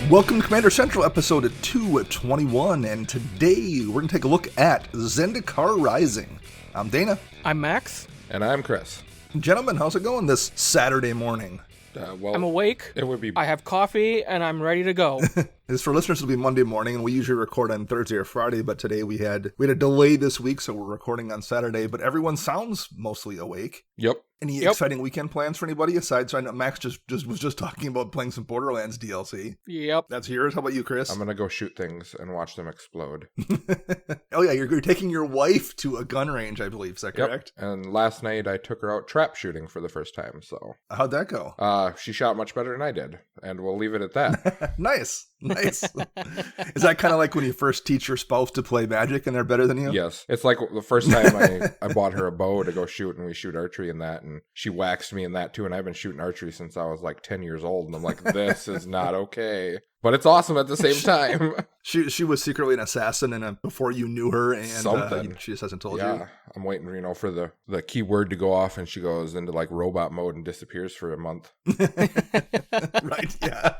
Welcome to Commander Central, episode 221, and today we're going to take a look at Zendikar Rising. I'm Dana. I'm Max. And I'm Chris. Gentlemen, how's it going this Saturday morning? I'm awake. It would be. I have coffee, and I'm ready to go. As for listeners, it'll be Monday morning, and we usually record on Thursday or Friday, but today we had a delay this week, so we're recording on Saturday, but everyone sounds mostly awake. Yep. Any exciting weekend plans for anybody aside? So I know Max was just talking about playing some Borderlands DLC. Yep. That's yours. How about you, Chris? I'm going to go shoot things and watch them explode. Oh yeah, you're taking your wife to a gun range, I believe. Is that correct? And last night I took her out trap shooting for the first time, so. How'd that go? She shot much better than I did, and we'll leave it at that. Nice. Is that kind of like when you first teach your spouse to play Magic and they're better than you? Yes. It's like the first time I bought her a bow to go shoot, and we shoot archery in that, and she waxed me in that too, and I've been shooting archery since I was like 10 years old, and I'm like, this is not okay. But it's awesome at the same time. She was secretly an assassin before you knew her, and she just hasn't told you. Yeah, I'm waiting, for the key word to go off, and she goes into like robot mode and disappears for a month. Right, yeah.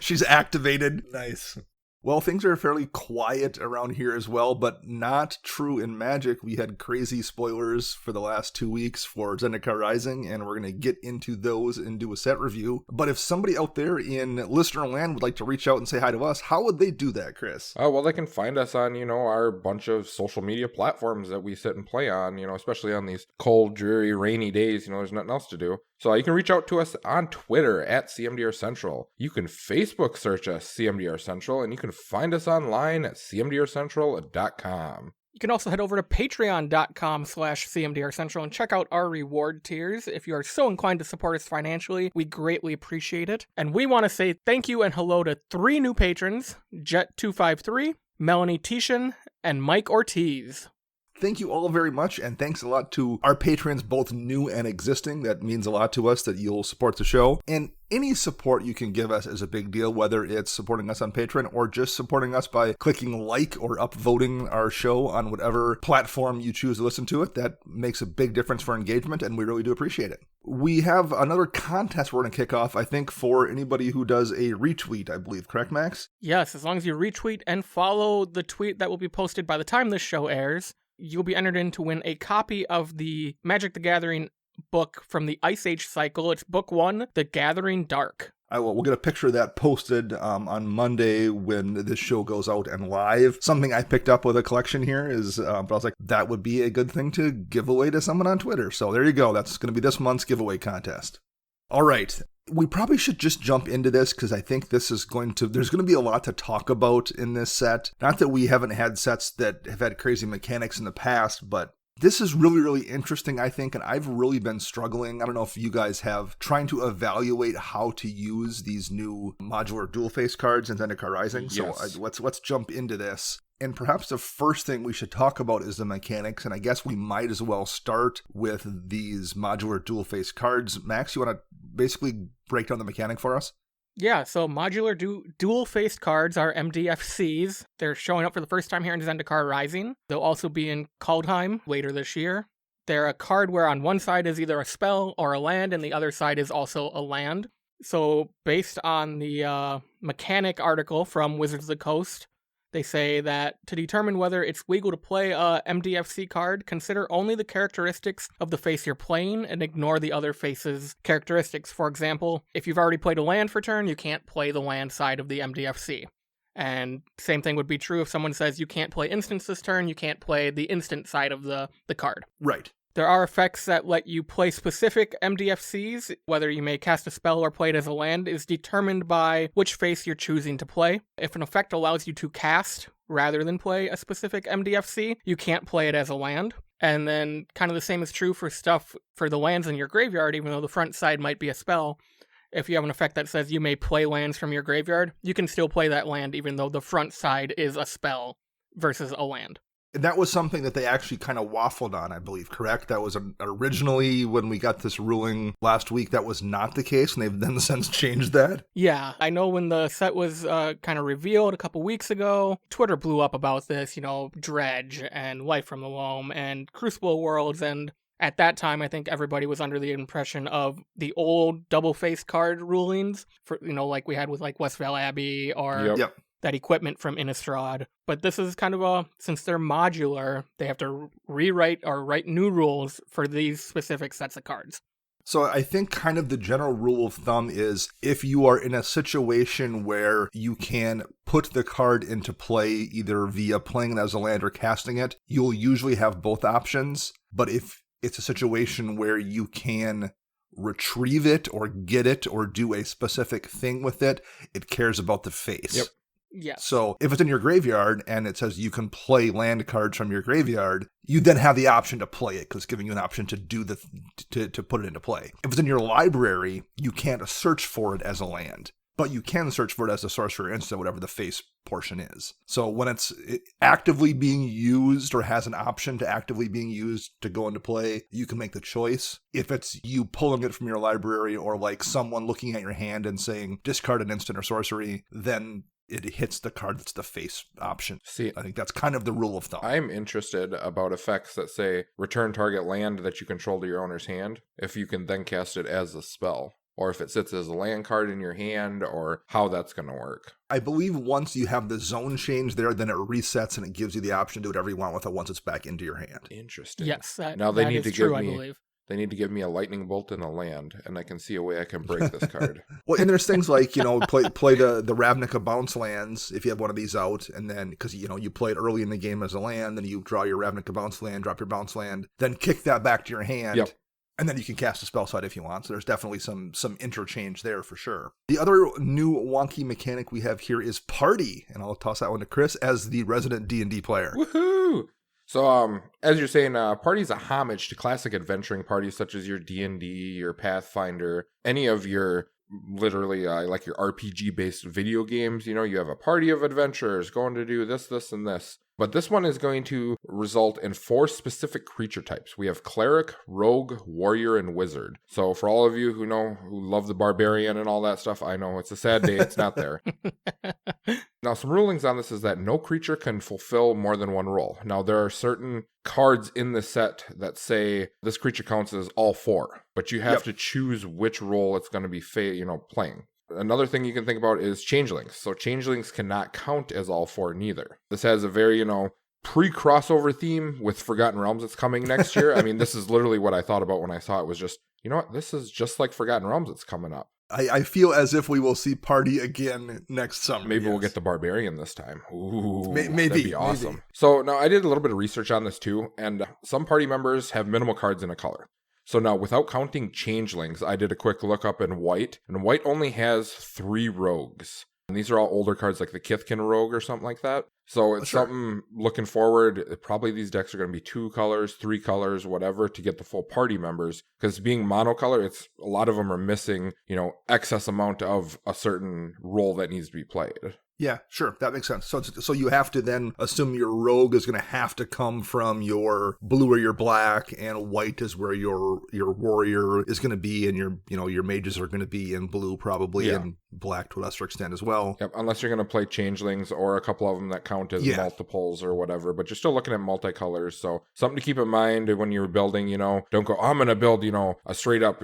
She's activated. Nice. Well, things are fairly quiet around here as well, but not true in Magic. We had crazy spoilers for the last 2 weeks for Zendikar Rising, and we're going to get into those and do a set review. But if somebody out there in listener land would like to reach out and say hi to us, how would they do that, Chris? Oh, well, they can find us on, our bunch of social media platforms that we sit and play on, especially on these cold, dreary, rainy days, there's nothing else to do. So you can reach out to us on Twitter at CMDR Central. You can Facebook search us CMDR Central, and you can find us online at cmdrcentral.com. You can also head over to patreon.com/CMDR Central and check out our reward tiers. If you are so inclined to support us financially, we greatly appreciate it. And we want to say thank you and hello to 3 new patrons, Jet253, Melanie Tishan, and Mike Ortiz. Thank you all very much, and thanks a lot to our patrons, both new and existing. That means a lot to us that you'll support the show. And any support you can give us is a big deal, whether it's supporting us on Patreon or just supporting us by clicking like or upvoting our show on whatever platform you choose to listen to it. That makes a big difference for engagement, and we really do appreciate it. We have another contest we're going to kick off, I think, for anybody who does a retweet, I believe. Correct, Max? Yes, as long as you retweet and follow the tweet that will be posted by the time this show airs, you'll be entered in to win a copy of the Magic the Gathering book from the Ice Age cycle. It's book 1, The Gathering Dark. We'll get a picture of that posted on Monday when this show goes out and live. Something I picked up with a collection here is, but I was like, that would be a good thing to give away to someone on Twitter. So there you go. That's going to be this month's giveaway contest. All right. We probably should just jump into this because I think there's going to be a lot to talk about in this set. Not that we haven't had sets that have had crazy mechanics in the past, but this is really, really interesting, I think, and I've really been struggling. I don't know if you guys have, trying to evaluate how to use these new modular dual face cards in Zendikar Rising. Yes. So let's jump into this. And perhaps the first thing we should talk about is the mechanics, and I guess we might as well start with these modular dual face cards. Max, you want to basically break down the mechanic for us? Yeah, so modular dual-faced cards are MDFCs. They're showing up for the first time here in Zendikar Rising. They'll also be in Kaldheim later this year. They're a card where on one side is either a spell or a land, and the other side is also a land. So based on the mechanic article from Wizards of the Coast, they say that to determine whether it's legal to play a MDFC card, consider only the characteristics of the face you're playing and ignore the other face's characteristics. For example, if you've already played a land for turn, you can't play the land side of the MDFC. And same thing would be true if someone says you can't play instants this turn, you can't play the instant side of the card. Right. There are effects that let you play specific MDFCs. Whether you may cast a spell or play it as a land is determined by which face you're choosing to play. If an effect allows you to cast rather than play a specific MDFC, you can't play it as a land. And then kind of the same is true for stuff for the lands in your graveyard, even though the front side might be a spell. If you have an effect that says you may play lands from your graveyard, you can still play that land even though the front side is a spell versus a land. And that was something that they actually kind of waffled on, I believe, correct? That was originally, when we got this ruling last week, that was not the case, and they've then since changed that. Yeah, I know when the set was kind of revealed a couple weeks ago, Twitter blew up about this, Dredge and Life from the Loam and Crucible Worlds, and At that time, I think everybody was under the impression of the old double-faced card rulings, for like we had with like Westvale Abbey or Yep. that equipment from Innistrad. But this is kind of since they're modular, they have to rewrite or write new rules for these specific sets of cards. So I think kind of the general rule of thumb is if you are in a situation where you can put the card into play either via playing it as a land or casting it, you'll usually have both options. But if it's a situation where you can retrieve it or get it or do a specific thing with it, it cares about the face. Yep. Yes. So if it's in your graveyard and it says you can play land cards from your graveyard, you then have the option to play it because it's giving you an option to do to put it into play. If it's in your library, you can't search for it as a land, but you can search for it as a sorcerer instant, whatever the face portion is. So when it's actively being used or has an option to actively being used to go into play, you can make the choice. If it's you pulling it from your library or like someone looking at your hand and saying discard an instant or sorcery, then it hits the card that's the face option. See, I think that's kind of the rule of thumb. I'm interested about effects that say return target land that you control to your owner's hand, if you can then cast it as a spell, or if it sits as a land card in your hand, or how that's going to work. I believe once you have the zone change there, then it resets and it gives you the option to do whatever you want with it once it's back into your hand. Interesting. Yes, Now they that need is to true, give I me believe. They need to give me a lightning bolt and a land, and I can see a way I can break this card. Well, and there's things like, play the Ravnica bounce lands if you have one of these out, and then, because, you play it early in the game as a land, then you draw your Ravnica bounce land, drop your bounce land, then kick that back to your hand. Yep. And then you can cast a spell side if you want. So there's definitely some interchange there for sure. The other new wonky mechanic we have here is Party, and I'll toss that one to Chris as the resident D&D player. Woohoo! So, as you're saying, Party's a homage to classic adventuring parties such as your D&D, your Pathfinder, any of your literally like your RPG-based video games. You have a party of adventurers going to do this, this, and this. But this one is going to result in 4 specific creature types. We have Cleric, Rogue, Warrior, and Wizard. So for all of you who love the Barbarian and all that stuff, I know it's a sad day it's not there. Now, some rulings on this is that no creature can fulfill more than one role. Now, there are certain cards in the set that say this creature counts as all 4, but you have to choose which role it's going to be playing. Another thing you can think about is changelings. So changelings cannot count as all 4 neither. This has a very, pre-crossover theme with Forgotten Realms that's coming next year. I mean, this is literally what I thought about when I saw it was just, this is just like Forgotten Realms that's coming up. I feel as if we will see Party again next summer. Maybe we'll get the Barbarian this time. Ooh, maybe. That'd be awesome. Maybe. So now I did a little bit of research on this too, and some party members have minimal cards in a color. So now, without counting changelings, I did a quick look up in white, and white only has 3 rogues. And these are all older cards like the Kithkin Rogue or something like that. So it's something looking forward. Probably these decks are going to be 2 colors, 3 colors, whatever, to get the full party members. Because being monocolor, a lot of them are missing, excess amount of a certain role that needs to be played. Yeah, sure. That makes sense. So you have to then assume your rogue is going to have to come from your blue or your black, and white is where your warrior is going to be, and your mages are going to be in blue probably, and black to a lesser extent as well. Yep, unless you're going to play changelings or a couple of them that count as multiples or whatever, but you're still looking at multicolors. So something to keep in mind when you're building, don't go, I'm going to build, a straight up,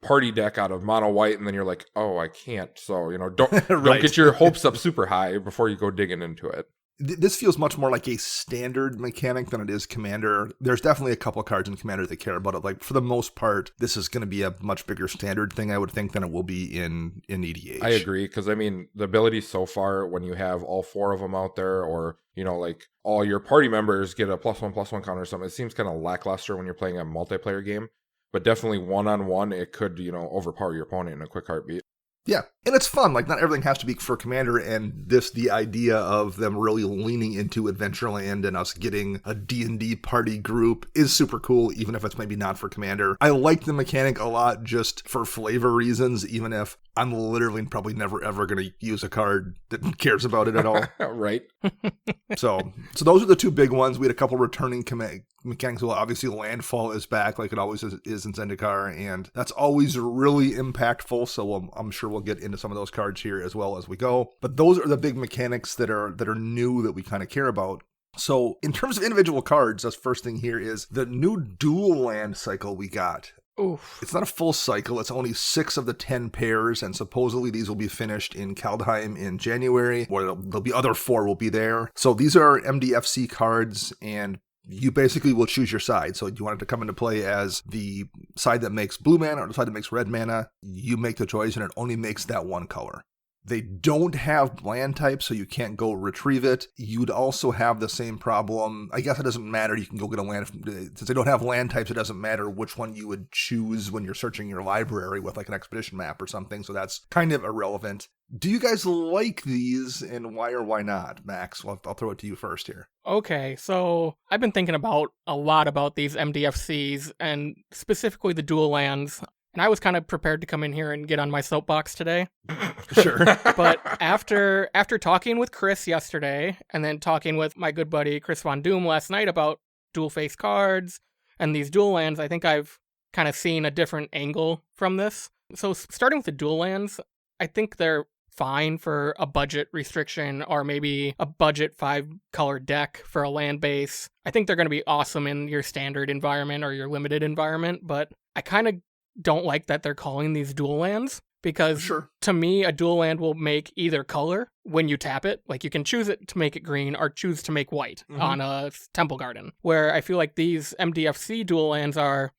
party deck out of mono white, and then you're like, oh, I can't. So, don't get your hopes up super high before you go digging into it. This feels much more like a standard mechanic than it is Commander. There's definitely a couple of cards in Commander that care about it. Like, for the most part, this is going to be a much bigger standard thing, I would think, than it will be in EDH. I agree, because, the ability so far, when you have all 4 of them out there, or, like, all your party members get a +1/+1 counter or something, it seems kind of lackluster when you're playing a multiplayer game. But definitely one-on-one, it could, overpower your opponent in a quick heartbeat. Yeah, and it's fun. Like, not everything has to be for Commander, and the idea of them really leaning into Adventureland and us getting a D&D party group is super cool, even if it's maybe not for Commander. I like the mechanic a lot just for flavor reasons, even if I'm literally probably never ever going to use a card that cares about it at all. Right. So those are the 2 big ones. We had a couple returning mechanics. Well, obviously Landfall is back like it always is in Zendikar, and that's always really impactful, so I'm sure we'll get into some of those cards here as well as we go. But those are the big mechanics that are new that we kind of care about. So in terms of individual cards, the first thing here is the new dual land cycle we got. Oof. It's not a full cycle. It's only 6 of the 10 pairs, and supposedly these will be finished in Kaldheim in January, or there'll be other 4 will be there. So these are MDFC cards, and you basically will choose your side. So you want it to come into play as the side that makes blue mana or the side that makes red mana. You make the choice, and it only makes that one color. They don't have land type, so you can't go retrieve it. You'd also have the same problem. I guess it doesn't matter. You can go get a land. Since they don't have land types, it doesn't matter which one you would choose when you're searching your library with like an expedition map or something. So that's kind of irrelevant. Do you guys like these, and why or why not? Max, I'll throw it to you first here. Okay, so I've been thinking a lot about these MDFCs, and specifically the dual lands. And I was kind of prepared to come in here and get on my soapbox today. Sure. But after talking with Chris yesterday, and then talking with my good buddy Chris Von Doom last night about dual face cards and these dual lands, I think I've kind of seen a different angle from this. So starting with the dual lands, I think they're fine for a budget restriction or maybe a budget 5-color deck for a land base. I think they're going to be awesome in your standard environment or your limited environment, but I kind of don't like that they're calling these dual lands, because to me a dual land will make either color when you tap it. Like you can choose it to make it green or choose to make white on a Temple Garden, where I feel like these MDFC dual lands are,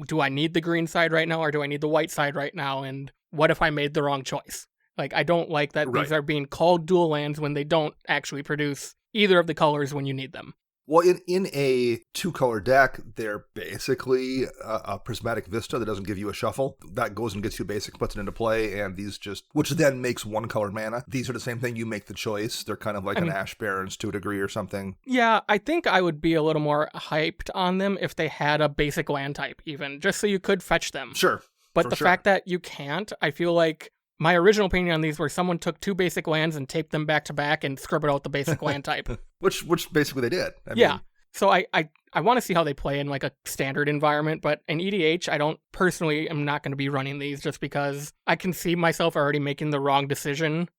do I need the green side right now or do I need the white side right now, and what if I made the wrong choice? Like I don't like that these are being called dual lands when they don't actually produce either of the colors when you need them. Well, in a 2-color deck, they're basically a prismatic vista that doesn't give you a shuffle. That goes and gets you basic, puts it into play, and these which then makes 1-color mana. These are the same thing, you make the choice. They're kind of like an Ash Barrens to a degree or something. Yeah, I think I would be a little more hyped on them if they had a basic land type even, just so you could fetch them. Sure. But the fact that you can't, I feel like my original opinion on these were someone took 2 basic lands and taped them back to back and scribbled out the basic land type. Which basically they did. I mean, mean, so I want to see how they play in like a standard environment, but in EDH, I don't personally am not going to be running these just because I can see myself already making the wrong decision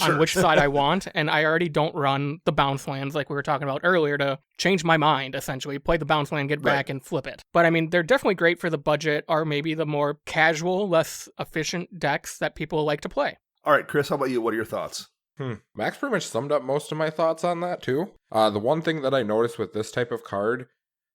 on which side I want, and I already don't run the bounce lands like we were talking about earlier to change my mind, essentially. Play the bounce land, get back, and flip it. But I mean, they're definitely great for the budget or maybe the more casual, less efficient decks that people like to play. All right, Chris, how about you? What are your thoughts? Max pretty much summed up most of my thoughts on that, too. The one thing that I noticed with this type of card,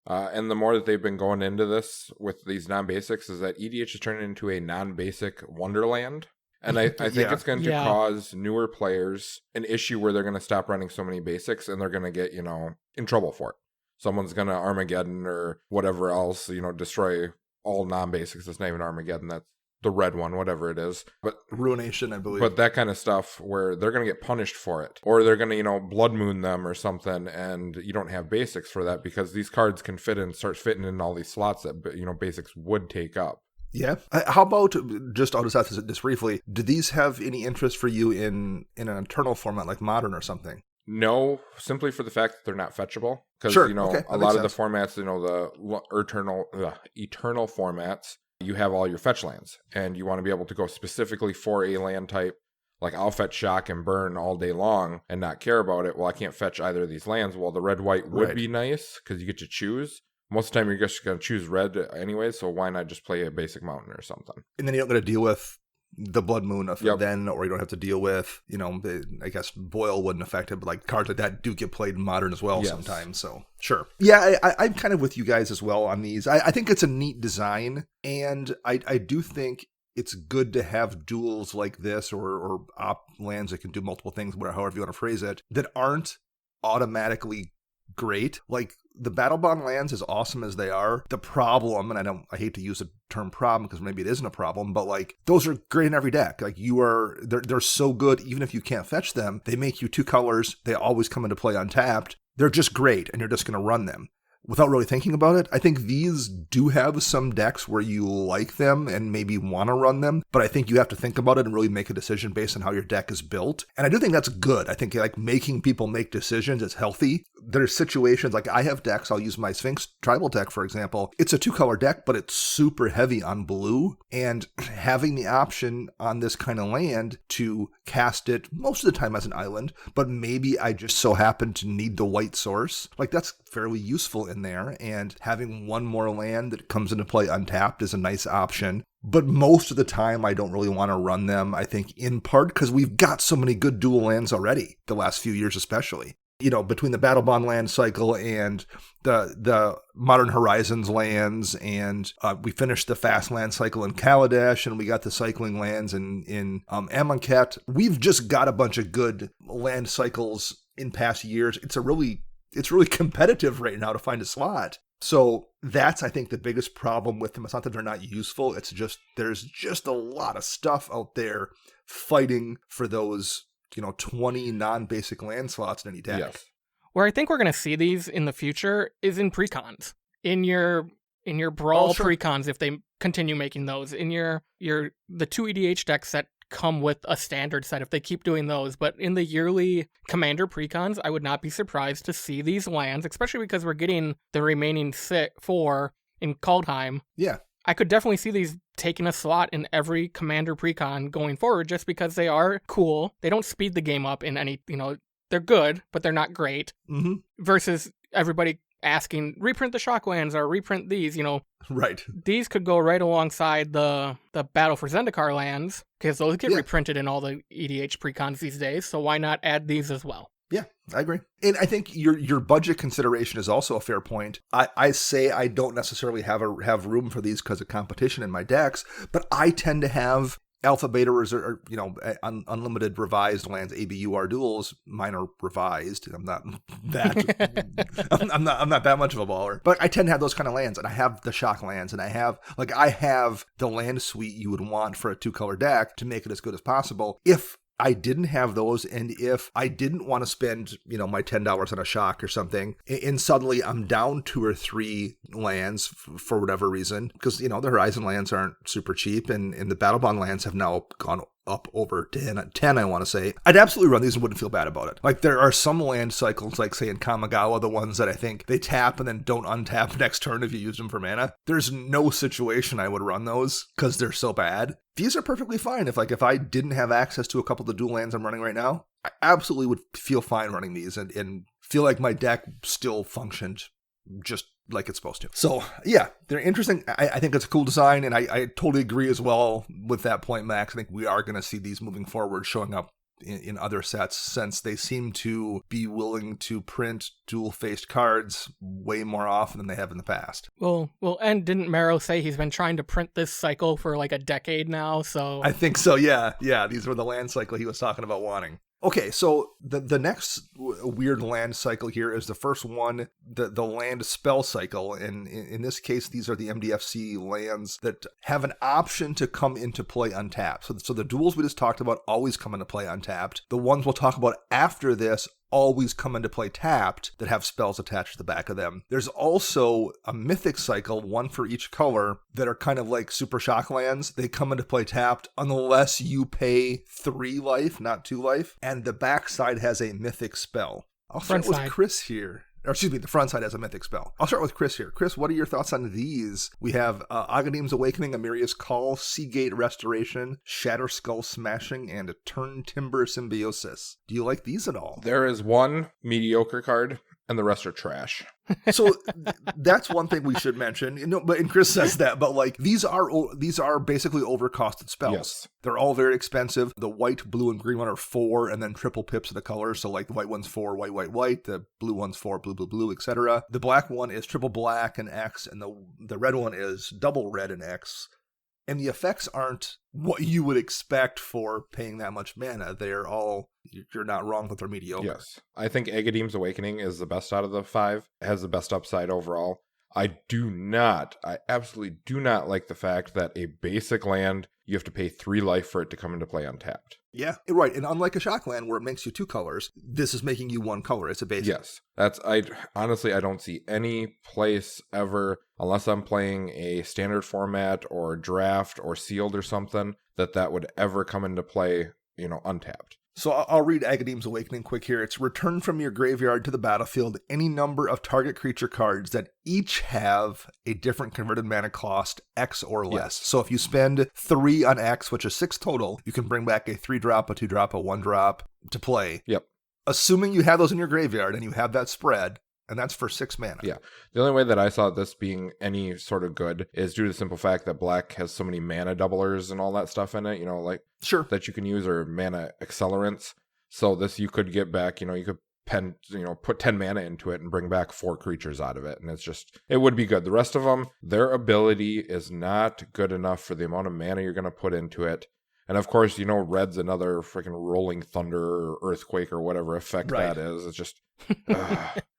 and the more that they've been going into this with these non-basics, is that EDH is turning into a non-basic wonderland. And I think it's going to cause newer players an issue where they're going to stop running so many basics and they're going to get, in trouble for it. Someone's going to Armageddon or whatever else, destroy all non-basics. It's not even Armageddon. That's the red one, whatever it is. But Ruination, I believe. But that kind of stuff where they're going to get punished for it. Or they're going to, blood moon them or something, and you don't have basics for that because these cards can start fitting in all these slots that, basics would take up. Yeah. How about, I'll just ask this briefly, do these have any interest for you in an eternal format like Modern or something? No, simply for the fact that they're not fetchable. Because, a lot of the formats, the eternal formats, you have all your fetch lands. And you want to be able to go specifically for a land type. Like, I'll fetch Shock and Burn all day long and not care about it. Well, I can't fetch either of these lands. Well, the red-white would be nice because you get to choose. Most of the time, you're just going to choose red anyway, so why not just play a basic mountain or something? And then you don't got to deal with the Blood Moon then, or you don't have to deal with, I guess Boil wouldn't affect it, but like cards like that do get played in Modern as well sometimes, so sure. Yeah, I'm kind of with you guys as well on these. I think it's a neat design, and I do think it's good to have duels like this or op lands that can do multiple things, however you want to phrase it, that aren't automatically great. Like, the Battle Bond lands, as awesome as they are, the problem, and I hate to use the term problem because maybe it isn't a problem, but like, those are great in every deck. Like, they're so good, even if you can't fetch them, they make you 2 colors, they always come into play untapped. They're just great, and you're just going to run them without really thinking about it. I think these do have some decks where you like them and maybe want to run them, but I think you have to think about it and really make a decision based on how your deck is built. And I do think that's good. I think like making people make decisions is healthy. there's situations like I have decks, I'll use my Sphinx tribal deck, for example. It's a 2-color deck, but it's super heavy on blue, and having the option on this kind of land to cast it most of the time as an island, but maybe I just so happen to need the white source, like that's fairly useful in there, and having one more land that comes into play untapped is a nice option. But most of the time, I don't really want to run them, I think, in part because we've got so many good dual lands already, the last few years especially. You know, between the Battle Bond land cycle and the Modern Horizons lands, and we finished the fast land cycle in Kaladesh, and we got the cycling lands in Amonkhet. We've just got a bunch of good land cycles in past years. It's really competitive right now to find a slot. So that's, I think, the biggest problem with them. It's not that they're not useful. It's just there's just a lot of stuff out there fighting for those, 20 non-basic land slots in any deck. Yes. Where I think we're going to see these in the future is in precons. In your brawl precons, if they continue making those. In the 2 EDH decks that come with a standard set, if they keep doing those. But in the yearly commander precons, I would not be surprised to see these lands, especially because we're getting the remaining 4 in Kaldheim. Yeah. I could definitely see these taking a slot in every commander precon going forward, just because they are cool. They don't speed the game up in any, they're good, but they're not great. Mm-hmm. Versus everybody asking, reprint the Shocklands or reprint these, Right. These could go right alongside the Battle for Zendikar lands, because those get reprinted in all the EDH precons these days, so why not add these as well? Yeah, I agree. And I think your budget consideration is also a fair point. I say I don't necessarily have room for these because of competition in my decks, but I tend to have alpha, beta, or unlimited revised lands, ABUR duels. Mine are revised. I'm not that I'm not that much of a baller, but I tend to have those kind of lands, and I have the shock lands, and I have the land suite you would want for a 2-color deck to make it as good as possible. If I didn't have those, and if I didn't want to spend, my $10 on a shock or something, and suddenly I'm down 2 or 3 lands for whatever reason, because, the Horizon lands aren't super cheap, and the Battle Bond lands have now gone up over 10, I want to say, I'd absolutely run these and wouldn't feel bad about it. Like, there are some land cycles, like, say, in Kamigawa, the ones that I think they tap and then don't untap next turn if you use them for mana. There's no situation I would run those, because they're so bad. These are perfectly fine. If I didn't have access to a couple of the dual lands I'm running right now, I absolutely would feel fine running these and feel like my deck still functioned just like it's supposed to. So, yeah, they're interesting. I think it's a cool design, and I totally agree as well with that point, Max. I think we are going to see these moving forward showing up in other sets, since they seem to be willing to print dual-faced cards way more often than they have in the past. Well, and didn't Marrow say he's been trying to print this cycle for like a decade now? So I think so, yeah. These were the land cycle he was talking about wanting. Okay, so the next weird land cycle here is the first one, the land spell cycle. And in this case, these are the MDFC lands that have an option to come into play untapped. So the duels we just talked about always come into play untapped. The ones we'll talk about after this always come into play tapped that have spells attached to the back of them. There's also a Mythic cycle, one for each color, that are kind of like Super Shock lands. They come into play tapped unless you pay 3 life, not 2 life. And the backside has a Mythic spell. I'll start with Chris here. Or excuse me, the front side has a Mythic spell. I'll start with Chris here. Chris, what are your thoughts on these? We have Aghanim's Awakening, Amiria's Call, Seagate Restoration, Shatter Skull Smashing, and a Turn Timber Symbiosis. Do you like these at all? There is one mediocre card, and the rest are trash. So that's one thing we should mention. And Chris says that, but like these are basically overcosted spells. Yes. They're all very expensive. The white, blue, and green one are 4, and then triple pips of the colors. So like the white one's 4, white, white, white. The blue one's 4, blue, blue, blue, etc. The black one is triple black and X, and the red one is double red and X. And the effects aren't what you would expect for paying that much mana. They're all, you're not wrong, but they're mediocre. Yes. I think Aghanim's Awakening is the best out of the 5. It has the best upside overall. I absolutely do not like the fact that a basic land, you have to pay 3 life for it to come into play untapped. Yeah, right. And unlike a shock land where it makes you 2 colors, this is making you 1 color. It's a basic. Yes. I don't see any place ever, unless I'm playing a standard format or draft or sealed or something, that would ever come into play, untapped. So I'll read Agadeem's Awakening quick here. It's return from your graveyard to the battlefield any number of target creature cards that each have a different converted mana cost, X or less. Yes. So if you spend 3 on X, which is 6 total, you can bring back a 3-drop, a 2-drop, a 1-drop to play. Yep. Assuming you have those in your graveyard and you have that spread, and that's for 6 mana. Yeah. The only way that I saw this being any sort of good is due to the simple fact that black has so many mana doublers and all that stuff in it, like Sure. that you can use, or mana accelerants. So this you could get back, you could put 10 mana into it and bring back 4 creatures out of it. And it would be good. The rest of them, their ability is not good enough for the amount of mana you're going to put into it. And of course, red's another freaking rolling thunder or earthquake or whatever effect that is. It's just,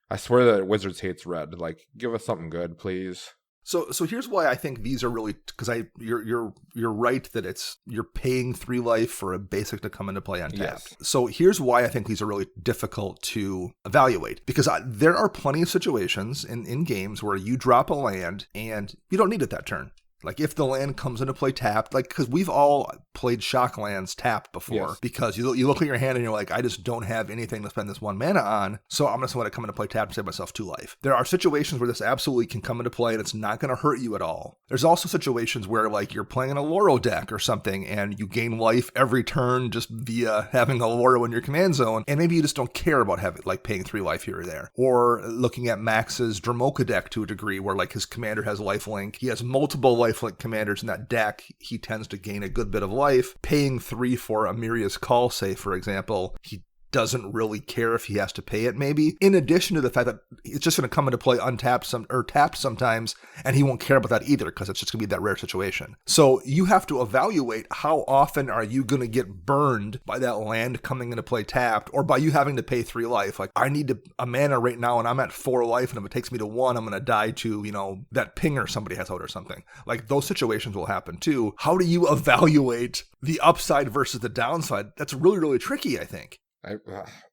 I swear that Wizards hates red. Like, give us something good, please. So here's why I think these are really, because you're right that you're paying 3 life for a basic to come into play untapped. Yes. So here's why I think these are really difficult to evaluate, because there are plenty of situations in games where you drop a land and you don't need it that turn. Like, if the land comes into play tapped, because we've all played shock lands tapped before, yes. Because you look at your hand and you're like, I just don't have anything to spend this 1 mana on, so I'm just going to come into play tapped and save myself 2 life. There are situations where this absolutely can come into play and it's not going to hurt you at all. There's also situations where, you're playing in a Loro deck or something and you gain life every turn just via having a Loro in your command zone, and maybe you just don't care about paying 3 life here or there. Or looking at Max's Dramoka deck to a degree where, his commander has lifelink, he has multiple lifelink commanders in that deck, he tends to gain a good bit of life. Paying 3 for Amiria's Call, say, for example, he doesn't really care if he has to pay it, maybe. In addition to the fact that it's just going to come into play untapped or tapped sometimes, and he won't care about that either because it's just going to be that rare situation. So you have to evaluate how often are you going to get burned by that land coming into play tapped, or by you having to pay 3 life. I need a mana right now and I'm at 4 life, and if it takes me to 1, I'm going to die to, that pinger somebody has out or something. Those situations will happen too. How do you evaluate the upside versus the downside? That's really, really tricky, I think.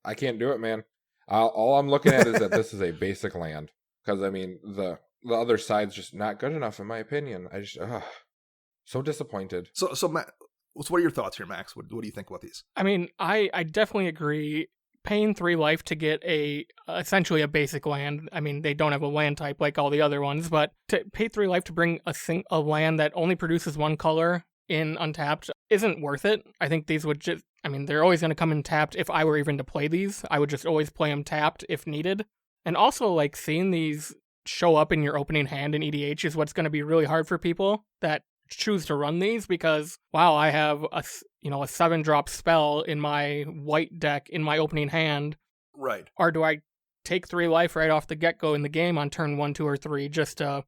I can't do it, man. All I'm looking at is that this is a basic land. Because, the other side's just not good enough, in my opinion. I just, so disappointed. So Matt, what are your thoughts here, Max? What do you think about these? I definitely agree. Paying 3 life to get essentially a basic land. They don't have a land type like all the other ones, but to pay 3 life to bring a land that only produces 1 color in untapped isn't worth it. I think these would just, they're always going to come in tapped. If I were even to play these, I would just always play them tapped if needed. And also, seeing these show up in your opening hand in EDH is what's going to be really hard for people that choose to run these, because, wow, I have a 7-drop spell in my white deck in my opening hand. Right. Or do I take 3 life right off the get-go in the game on turn 1, 2, or 3 just to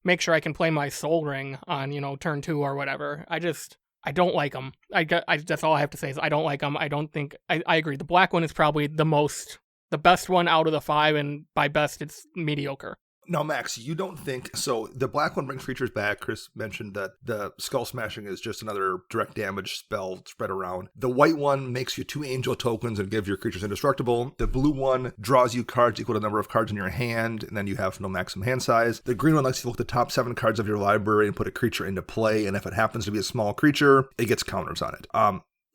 make sure I can play my Soul Ring on, turn 2 or whatever? I don't like them. That's all I have to say is I don't like them. I don't think, I agree. The black one is probably the best one out of the 5, and by best, it's mediocre. Now, Max, you don't think, so the black one brings creatures back. Chris mentioned that the Skull Smashing is just another direct damage spell spread around. The white one makes you 2 angel tokens and gives your creatures indestructible. The blue one draws you cards equal to the number of cards in your hand, and then you have no maximum hand size. The green one lets you look at the top 7 cards of your library and put a creature into play, and if it happens to be a small creature, it gets counters on it.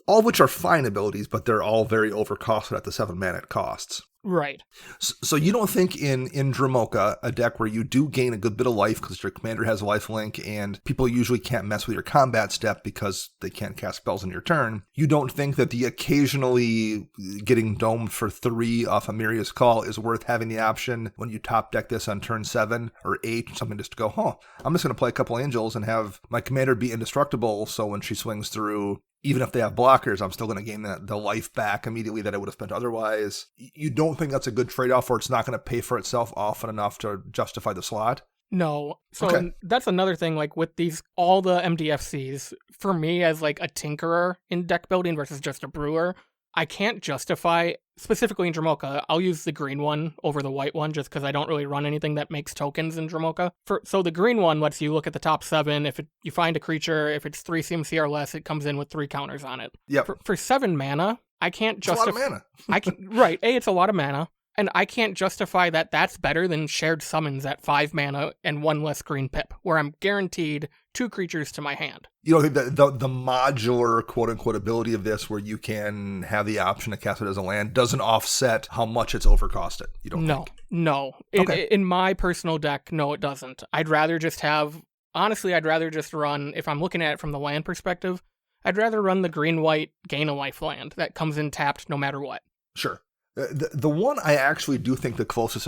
All of which are fine abilities, but they're all very overcosted at the 7 mana it costs. Right. So you don't think in Dramoka, a deck where you do gain a good bit of life because your commander has a lifelink and people usually can't mess with your combat step because they can't cast spells in your turn, you don't think that the occasionally getting domed for 3 off Amiria's Call is worth having the option when you top deck this on turn 7 or 8 or something, just to go, I'm just going to play a couple angels and have my commander be indestructible, so when she swings through, even if they have blockers, I'm still going to gain the life back immediately that I would have spent otherwise. You don't think that's a good trade-off, or it's not going to pay for itself often enough to justify the slot? No. So Okay. That's another thing, with all the MDFCs, for me as a tinkerer in deck building versus just a brewer, I can't justify, specifically in Dramoka, I'll use the green one over the white one just because I don't really run anything that makes tokens in Dramoka. So the green one lets you look at the top 7. If you find a creature, if it's 3 CMC or less, it comes in with 3 counters on it. Yep. For 7 mana, I can't It's a lot justify. of mana. Right. It's a lot of mana. And I can't justify that that's better than shared summons at 5 mana and 1 less green pip, where I'm guaranteed 2 creatures to my hand. You don't think that the modular quote-unquote ability of this, where you can have the option to cast it as a land, doesn't offset how much it's overcosted? You don't think? No. Okay. In my personal deck, no, it doesn't. I'd rather just run, if I'm looking at it from the land perspective, I'd rather run the green-white gain a life land that comes in tapped no matter what. Sure. The one I actually do think the closest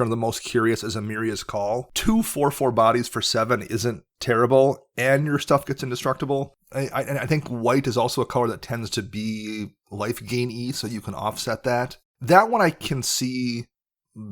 or the most curious is Amiria's Call. 2 4/4 bodies for 7 isn't terrible, and your stuff gets indestructible. I think white is also a color that tends to be life gain-y, so you can offset that. That one I can see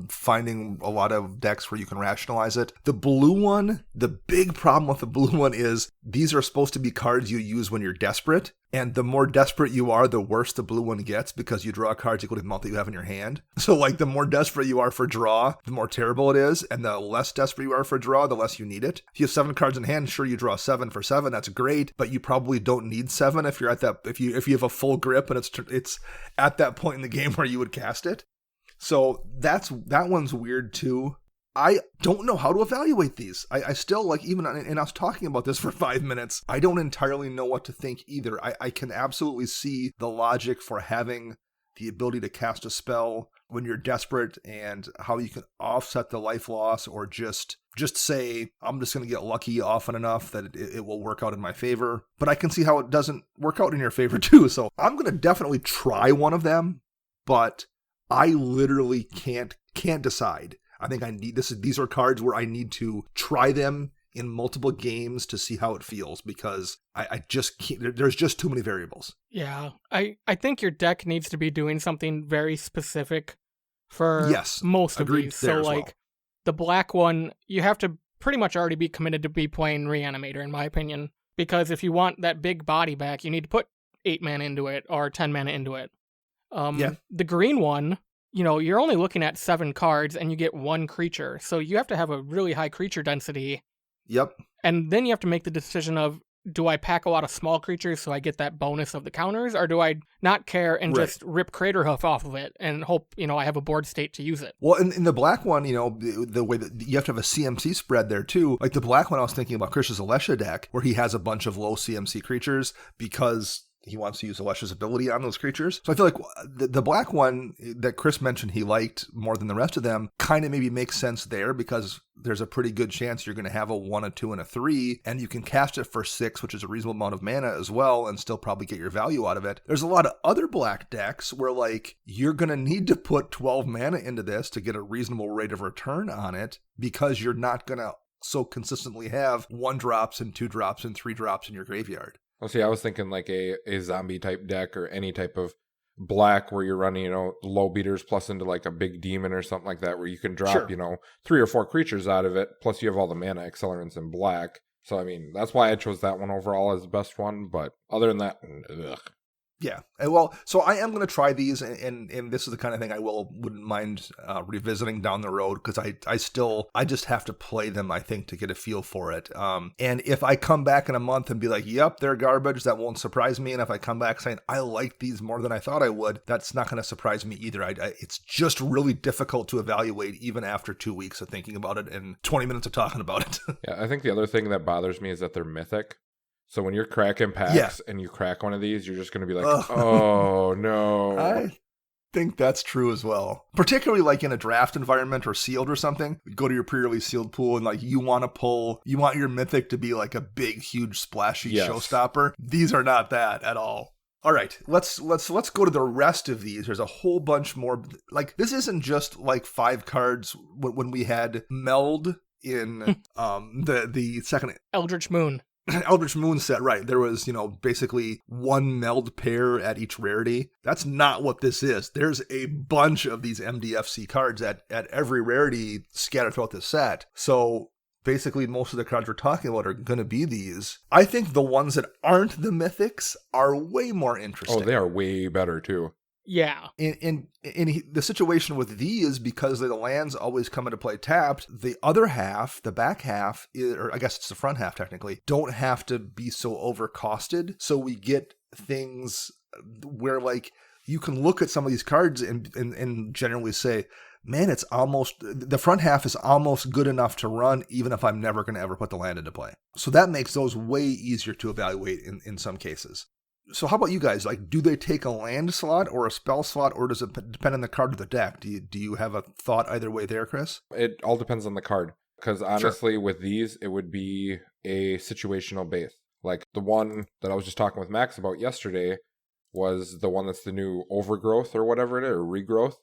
finding a lot of decks where you can rationalize it. The blue one, the big problem with the blue one is these are supposed to be cards you use when you're desperate, and the more desperate you are, the worse the blue one gets, because you draw cards equal to the amount that you have in your hand. So like the more desperate you are for draw, the more terrible it is, and the less desperate you are for draw, the less you need it. If you have 7 cards in hand, sure, you draw 7 for 7, that's great, but you probably don't need 7 if you're at that, if you have a full grip and it's at that point in the game where you would cast it. So that one's weird too. I don't know how to evaluate these. I still, like, even in us talking about this for 5 minutes, I don't entirely know what to think either. I can absolutely see the logic for having the ability to cast a spell when you're desperate, and how you can offset the life loss, or just say, I'm just going to get lucky often enough that it will work out in my favor. But I can see how it doesn't work out in your favor too. So I'm going to definitely try one of them, but I literally can't decide. I think these are cards where I need to try them in multiple games to see how it feels, because I just can't, there's just too many variables. Yeah, I think your deck needs to be doing something very specific for most of these. So like the black one, you have to pretty much already be committed to be playing Reanimator, in my opinion, because if you want that big body back, you need to put 8 mana into it or 10 mana into it. The green one, you're only looking at 7 cards and you get 1 creature. So you have to have a really high creature density. Yep. And then you have to make the decision of, do I pack a lot of small creatures so I get that bonus of the counters, or do I not care and just rip Craterhoof off of it and hope, I have a board state to use it? Well, in the black one, the way that you have to have a CMC spread there too. Like the black one, I was thinking about Krish's Alesha deck, where he has a bunch of low CMC creatures because he wants to use Alesha's ability on those creatures. So I feel like the black one that Chris mentioned he liked more than the rest of them kind of maybe makes sense there, because there's a pretty good chance you're going to have a 1, a 2, and a 3, and you can cast it for 6, which is a reasonable amount of mana as well, and still probably get your value out of it. There's a lot of other black decks where, like, you're going to need to put 12 mana into this to get a reasonable rate of return on it, because you're not going to so consistently have 1-drops and 2-drops and 3-drops in your graveyard. Well, see, I was thinking like a zombie type deck, or any type of black where you're running, low beaters plus into like a big demon or something like that, where you can drop, 3 or 4 creatures out of it, plus you have all the mana accelerants in black. So, I mean, that's why I chose that one overall as the best one. But other than that, ugh. Yeah. Well, so I am going to try these, and this is the kind of thing I wouldn't mind revisiting down the road, because I just have to play them, I think, to get a feel for it. And if I come back in a month and be like, yep, they're garbage, that won't surprise me. And if I come back saying, I like these more than I thought I would, that's not going to surprise me either. It's just really difficult to evaluate even after 2 weeks of thinking about it and 20 minutes of talking about it. Yeah, I think the other thing that bothers me is that they're mythic. So when you're cracking packs and you crack one of these, you're just going to be like, oh, no. I think that's true as well. Particularly like in a draft environment or sealed or something. Go to your pre-release sealed pool and like you want your mythic to be like a big, huge, splashy showstopper. These are not that at all. All right, let's go to the rest of these. There's a whole bunch more. Like, this isn't just like 5 cards when we had Meld in the second Eldritch Moon. Eldritch Moon set, right. There was, basically 1 meld pair at each rarity. That's not what this is. There's a bunch of these MDFC cards at every rarity scattered throughout the set. So basically most of the cards we're talking about are going to be these. I think the ones that aren't the mythics are way more interesting. Oh, they are way better too. Yeah. In the situation with these, because the lands always come into play tapped, the other half, the back half, or I guess it's the front half technically, don't have to be so overcosted. So we get things where like you can look at some of these cards and generally say, man, it's almost, the front half is almost good enough to run, even if I'm never going to ever put the land into play. So that makes those way easier to evaluate in some cases. So how about you guys? Like, do they take a land slot or a spell slot, or does it depend on the card of the deck? Do you have a thought either way there, Chris? It all depends on the card. Because honestly, with these, it would be a situational base. Like the one that I was just talking with Max about yesterday was the one that's the new Overgrowth or whatever it is, or Regrowth.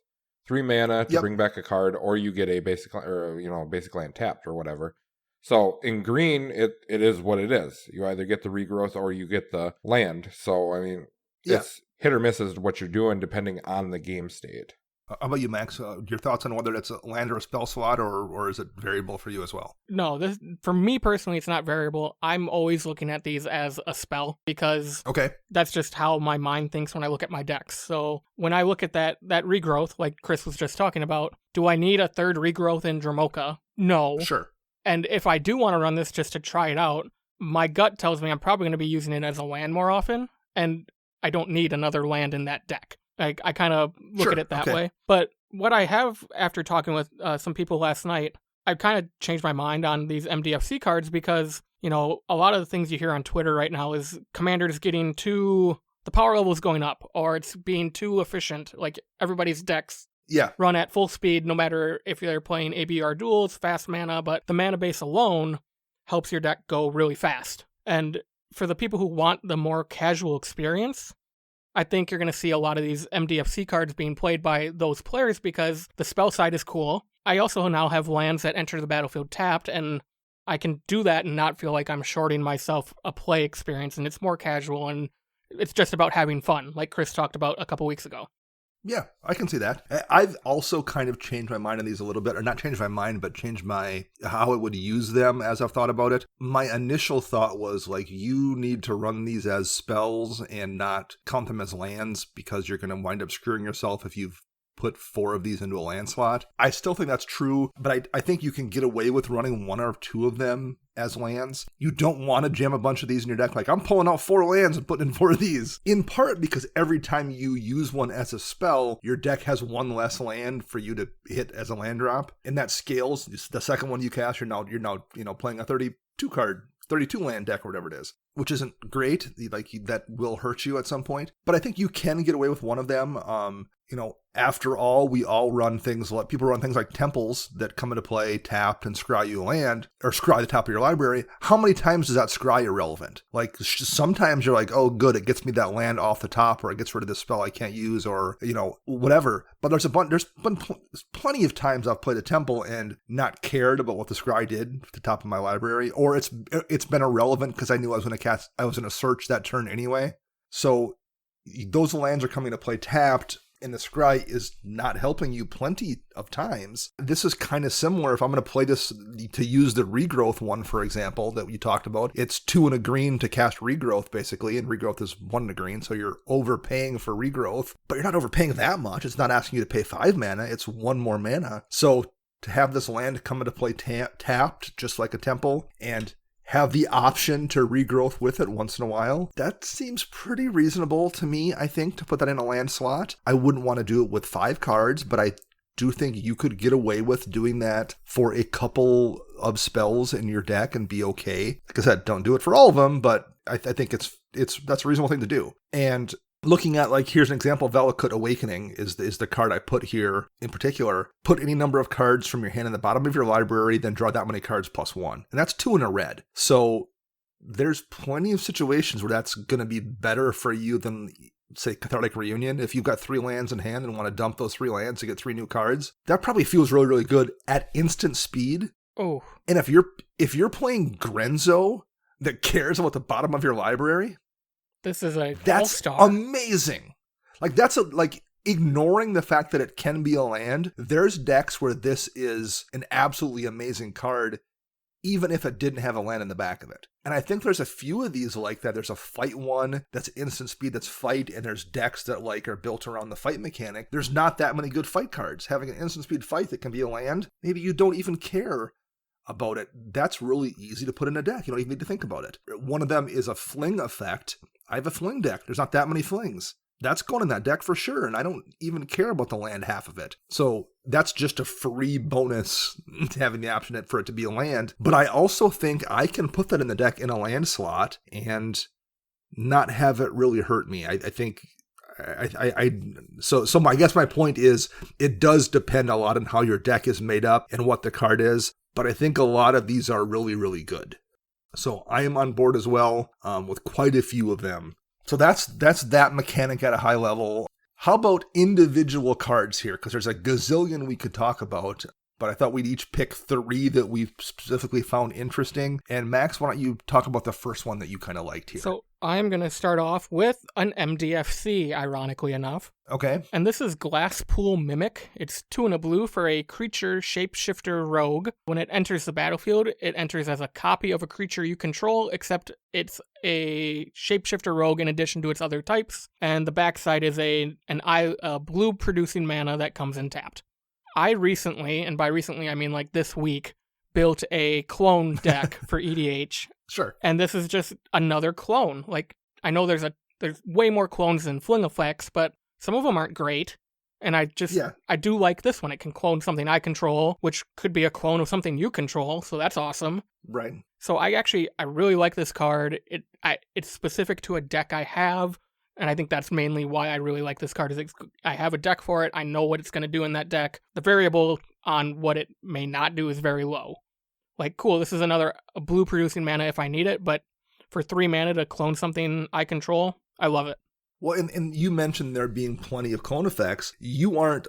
3 mana to bring back a card, or you get a basic land tapped or whatever. So in green, it is what it is. You either get the Regrowth or you get the land. So, I mean, it's hit or miss as to what you're doing depending on the game state. How about you, Max? Your thoughts on whether it's a land or a spell slot, or is it variable for you as well? No, for me personally, it's not variable. I'm always looking at these as a spell because that's just how my mind thinks when I look at my decks. So when I look at that regrowth, like Chris was just talking about, do I need a third regrowth in Dromoka? No. Sure. And if I do want to run this just to try it out, my gut tells me I'm probably going to be using it as a land more often, and I don't need another land in that deck. I kind of look at it that way. But what I have, after talking with some people last night, I've kind of changed my mind on these MDFC cards because, a lot of the things you hear on Twitter right now is Commander's getting the power level is going up, or it's being too efficient. Like everybody's decks run at full speed, no matter if they're playing ABR duels, fast mana, but the mana base alone helps your deck go really fast. And for the people who want the more casual experience, I think you're going to see a lot of these MDFC cards being played by those players because the spell side is cool. I also now have lands that enter the battlefield tapped, and I can do that and not feel like I'm shorting myself a play experience, and it's more casual, and it's just about having fun, like Chris talked about a couple weeks ago. Yeah, I can see that. I've also kind of changed my mind on these a little bit, or not changed my mind, but changed how I would use them as I've thought about it. My initial thought was like, you need to run these as spells and not count them as lands because you're going to wind up screwing yourself if you've put 4 of these into a land slot. I still think that's true, but I think you can get away with running 1 or 2 of them as lands. You don't want to jam a bunch of these in your deck like, I'm pulling out 4 lands and putting in 4 of these. In part because every time you use one as a spell, your deck has 1 less land for you to hit as a land drop, and that scales. The second one you cast, you're now playing a 32 land deck or whatever it is, which isn't great. Like, that will hurt you at some point. But I think you can get away with 1 of them. After all, we all run people run things like temples that come into play tapped and scry you land, or scry the top of your library. How many times is that scry irrelevant? Like, sometimes you're like, oh, good, it gets me that land off the top, or it gets rid of this spell I can't use, or, whatever. But there's been plenty of times I've played a temple and not cared about what the scry did at the top of my library, or it's been irrelevant because I knew I was going to search that turn anyway. So those lands are coming to play tapped, and the scry is not helping you plenty of times. This is kind of similar. If I'm going to play this, to use the regrowth one, for example, that we talked about, it's 2 and a green to cast regrowth, basically, and regrowth is 1 and a green, so you're overpaying for regrowth, but you're not overpaying that much. It's not asking you to pay 5 mana, it's 1 more mana. So to have this land come into play tapped, just like a temple, and have the option to regrowth with it once in a while, that seems pretty reasonable to me, I think, to put that in a land slot. I wouldn't want to do it with 5 cards, but I do think you could get away with doing that for a couple of spells in your deck and be okay. Like I said, don't do it for all of them, but I think that's a reasonable thing to do. And looking at, like, here's an example of Valakut Awakening is the card I put here in particular. Put any number of cards from your hand in the bottom of your library, then draw that many cards +1. And that's 2 in a red. So there's plenty of situations where that's going to be better for you than, say, Cathartic Reunion. If you've got 3 lands in hand and want to dump those 3 lands to get 3 new cards, that probably feels really, really good at instant speed. Oh. And if you're playing Grenzo that cares about the bottom of your library, this is that's all-star. Amazing. Like, ignoring the fact that it can be a land, there's decks where this is an absolutely amazing card, even if it didn't have a land in the back of it. And I think there's a few of these like that. There's a fight one that's instant speed, that's fight, and there's decks that are built around the fight mechanic. There's not that many good fight cards. Having an instant speed fight that can be a land, maybe you don't even care about it. That's really easy to put in a deck. You don't even need to think about it. One of them is a fling effect. I have a fling deck. There's not that many flings. that's going in that deck for sure. And I don't even care about the land half of it. So that's just a free bonus having the option for it to be a land. But I also think I can put that in the deck in a land slot and not have it really hurt me. I think so I guess my point is it does depend a lot on how your deck is made up and what the card is, but I think a lot of these are really, really good. So I am on board as well with quite a few of them. So that's that mechanic at a high level. How about individual cards here? Because there's a gazillion we could talk about, but I thought we'd each pick 3 that we've specifically found interesting. And Max, why don't you talk about the first one that you kind of liked here? So I'm going to start off with an MDFC, ironically enough. Okay. And this is Glasspool Mimic. It's 2 and a blue for a creature shapeshifter rogue. When it enters the battlefield, it enters as a copy of a creature you control, except it's a shapeshifter rogue in addition to its other types. And the backside is a blue producing mana that comes in tapped. I recently, and by recently I mean like this week, built a clone deck for EDH. Sure. And this is just another clone. Like, I know there's way more clones than Fling Effects, but some of them aren't great. And I do like this one. It can clone something I control, which could be a clone of something you control, so that's awesome. Right. So I really like this card. It's specific to a deck I have, and I think that's mainly why I really like this card. I have a deck for it. I know what it's going to do in that deck. The variable on what it may not do is very low. Like, cool, this is another blue producing mana if I need it, but for 3 mana to clone something I control, I love it. Well, and you mentioned there being plenty of clone effects. You aren't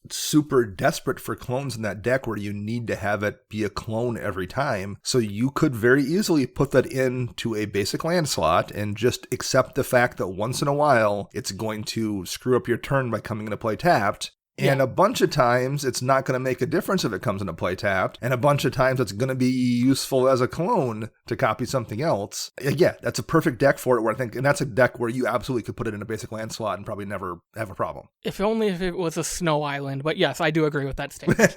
super desperate for clones in that deck where you need to have it be a clone every time. So you could very easily put that into a basic land slot and just accept the fact that once in a while it's going to screw up your turn by coming into play tapped. And a bunch of times it's not going to make a difference if it comes into play tapped. And a bunch of times it's going to be useful as a clone to copy something else. Yeah, that's a perfect deck for it, where I think, and that's a deck where you absolutely could put it in a basic land slot and probably never have a problem. If only if it was a snow island. But yes, I do agree with that statement.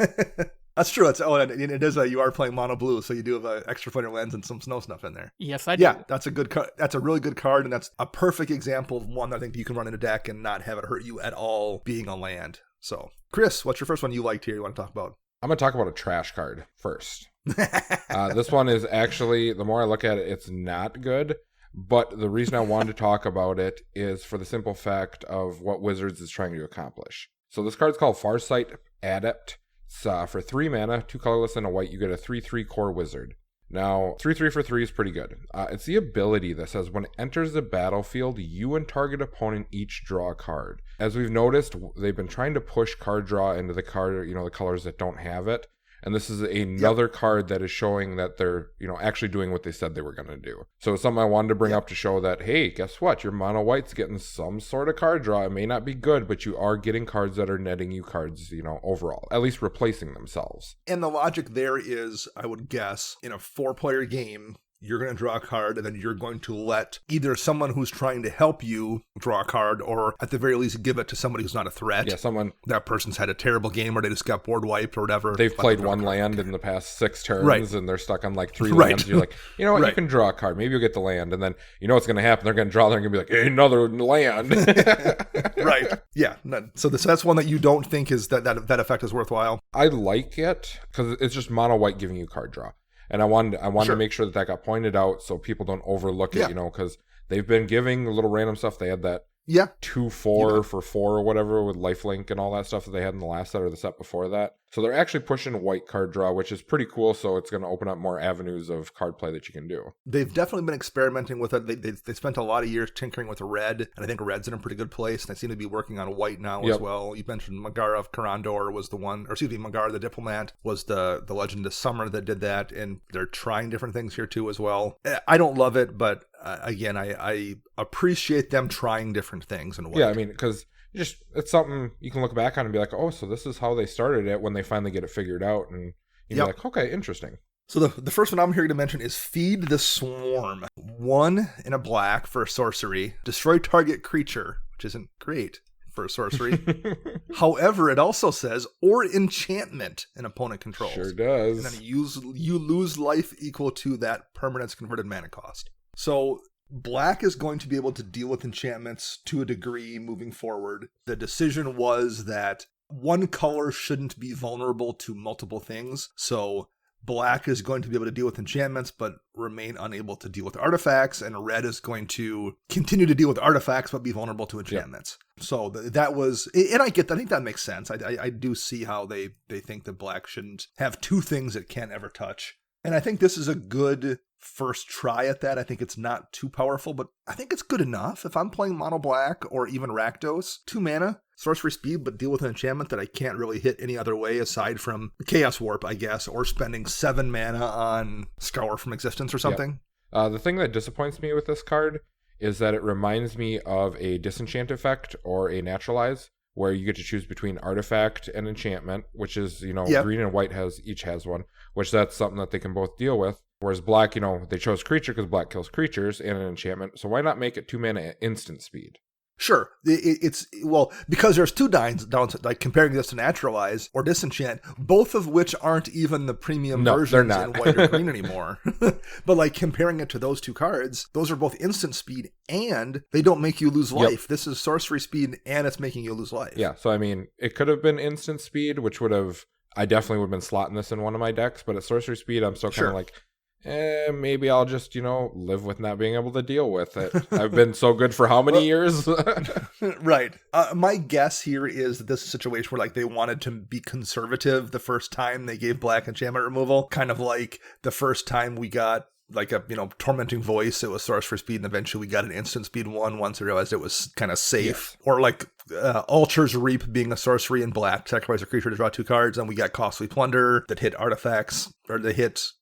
That's true. It is you are playing mono blue, so you do have an extra footer lens and some snow snuff in there. Yes, I do. Yeah, that's a good card. That's a really good card, and that's a perfect example of one that I think you can run in a deck and not have it hurt you at all being a land. So, Chris, what's your first one you liked here you want to talk about? I'm going to talk about a trash card first. This one is actually, the more I look at it, it's not good. But the reason I wanted to talk about it is for the simple fact of what Wizards is trying to accomplish. So this card's called Farsight Adept. It's for 3 mana, 2 colorless and a white, you get a 3/3 core wizard. Now, 3/3 for 3 is pretty good. It's the ability that says when it enters the battlefield, you and target opponent each draw a card. As we've noticed, they've been trying to push card draw into the card, the colors that don't have it. And this is another card that is showing that they're, actually doing what they said they were going to do. So it's something I wanted to bring up to show that, hey, guess what? Your mono white's getting some sort of card draw. It may not be good, but you are getting cards that are netting you cards, overall, at least replacing themselves. And the logic there is, I would guess, in a 4-player game, you're going to draw a card, and then you're going to let either someone who's trying to help you draw a card, or at the very least give it to somebody who's not a threat. Yeah, someone... That person's had a terrible game, or they just got board wiped, or whatever. They've played one land in the past 6 turns, and they're stuck on like 3 lands. You're like, you know what, you can draw a card. Maybe you'll get the land, and then you know what's going to happen. They're going to draw, they're going to be like, hey, another land. Right. Yeah. So that's one that you don't think is that effect is worthwhile? I like it, because it's just mono white giving you card draw. And I wanted to make sure that got pointed out so people don't overlook it, because they've been giving a little random stuff. They had that 2/4 for 4 or whatever with lifelink and all that stuff that they had in the last set or the set before that. So they're actually pushing white card draw, which is pretty cool. So it's going to open up more avenues of card play that you can do. They've definitely been experimenting with it. They spent a lot of years tinkering with red, and I think red's in a pretty good place. And they seem to be working on white now as well. You mentioned Magara of Karandor was the one, or excuse me, Magara the Diplomat was the legend this summer that did that, and they're trying different things here too as well. I don't love it, but again, I appreciate them trying different things and white. Yeah, I mean, because it's something you can look back on and be like, oh, so this is how they started it when they finally get it figured out, and you'd be like, okay, interesting. So the first one I'm here to mention is Feed the Swarm. 1 in a black for a sorcery. Destroy target creature, which isn't great for a sorcery. However, it also says, or enchantment an opponent controls. Sure does. And then you lose life equal to that permanent's converted mana cost. So Black is going to be able to deal with enchantments to a degree moving forward. The decision was that one color shouldn't be vulnerable to multiple things. So black is going to be able to deal with enchantments, but remain unable to deal with artifacts. And red is going to continue to deal with artifacts, but be vulnerable to enchantments. Yeah. So that was, and I think that makes sense. I do see how they think that black shouldn't have two things it can't ever touch. And I think this is a good first try at that. I think it's not too powerful, but I think it's good enough. If I'm playing mono black or even Rakdos, 2 mana, sorcery speed, but deal with an enchantment that I can't really hit any other way aside from Chaos Warp, I guess, or spending 7 mana on Scour from Existence or something. Yeah. The thing that disappoints me with this card is that it reminds me of a Disenchant effect or a Naturalize, where you get to choose between artifact and enchantment, which is, green and white each has one, which that's something that they can both deal with. Whereas black, they chose creature because black kills creatures and an enchantment. So why not make it 2 mana instant speed? Sure. It's because there's 2 downs, like comparing this to Naturalize or Disenchant, both of which aren't even the premium versions in white or green anymore. But like comparing it to those 2 cards, those are both instant speed and they don't make you lose life. Yep. This is sorcery speed and it's making you lose life. Yeah, so I mean, it could have been instant speed, which I definitely would have been slotting this in one of my decks, but at sorcery speed, I'm still kind of like, maybe I'll just, live with not being able to deal with it. I've been so good for how many years? Right. My guess here is that this is a situation where like they wanted to be conservative the first time they gave black enchantment removal. Kind of like the first time we got like a, Tormenting Voice, it was sorcery speed, and eventually we got an instant speed one once they realized it was kind of safe. Yes. Or like Ultra's Reap being a sorcery in black, sacrifice a creature to draw 2 cards, and we got Costly Plunder that hit artifacts, or they hit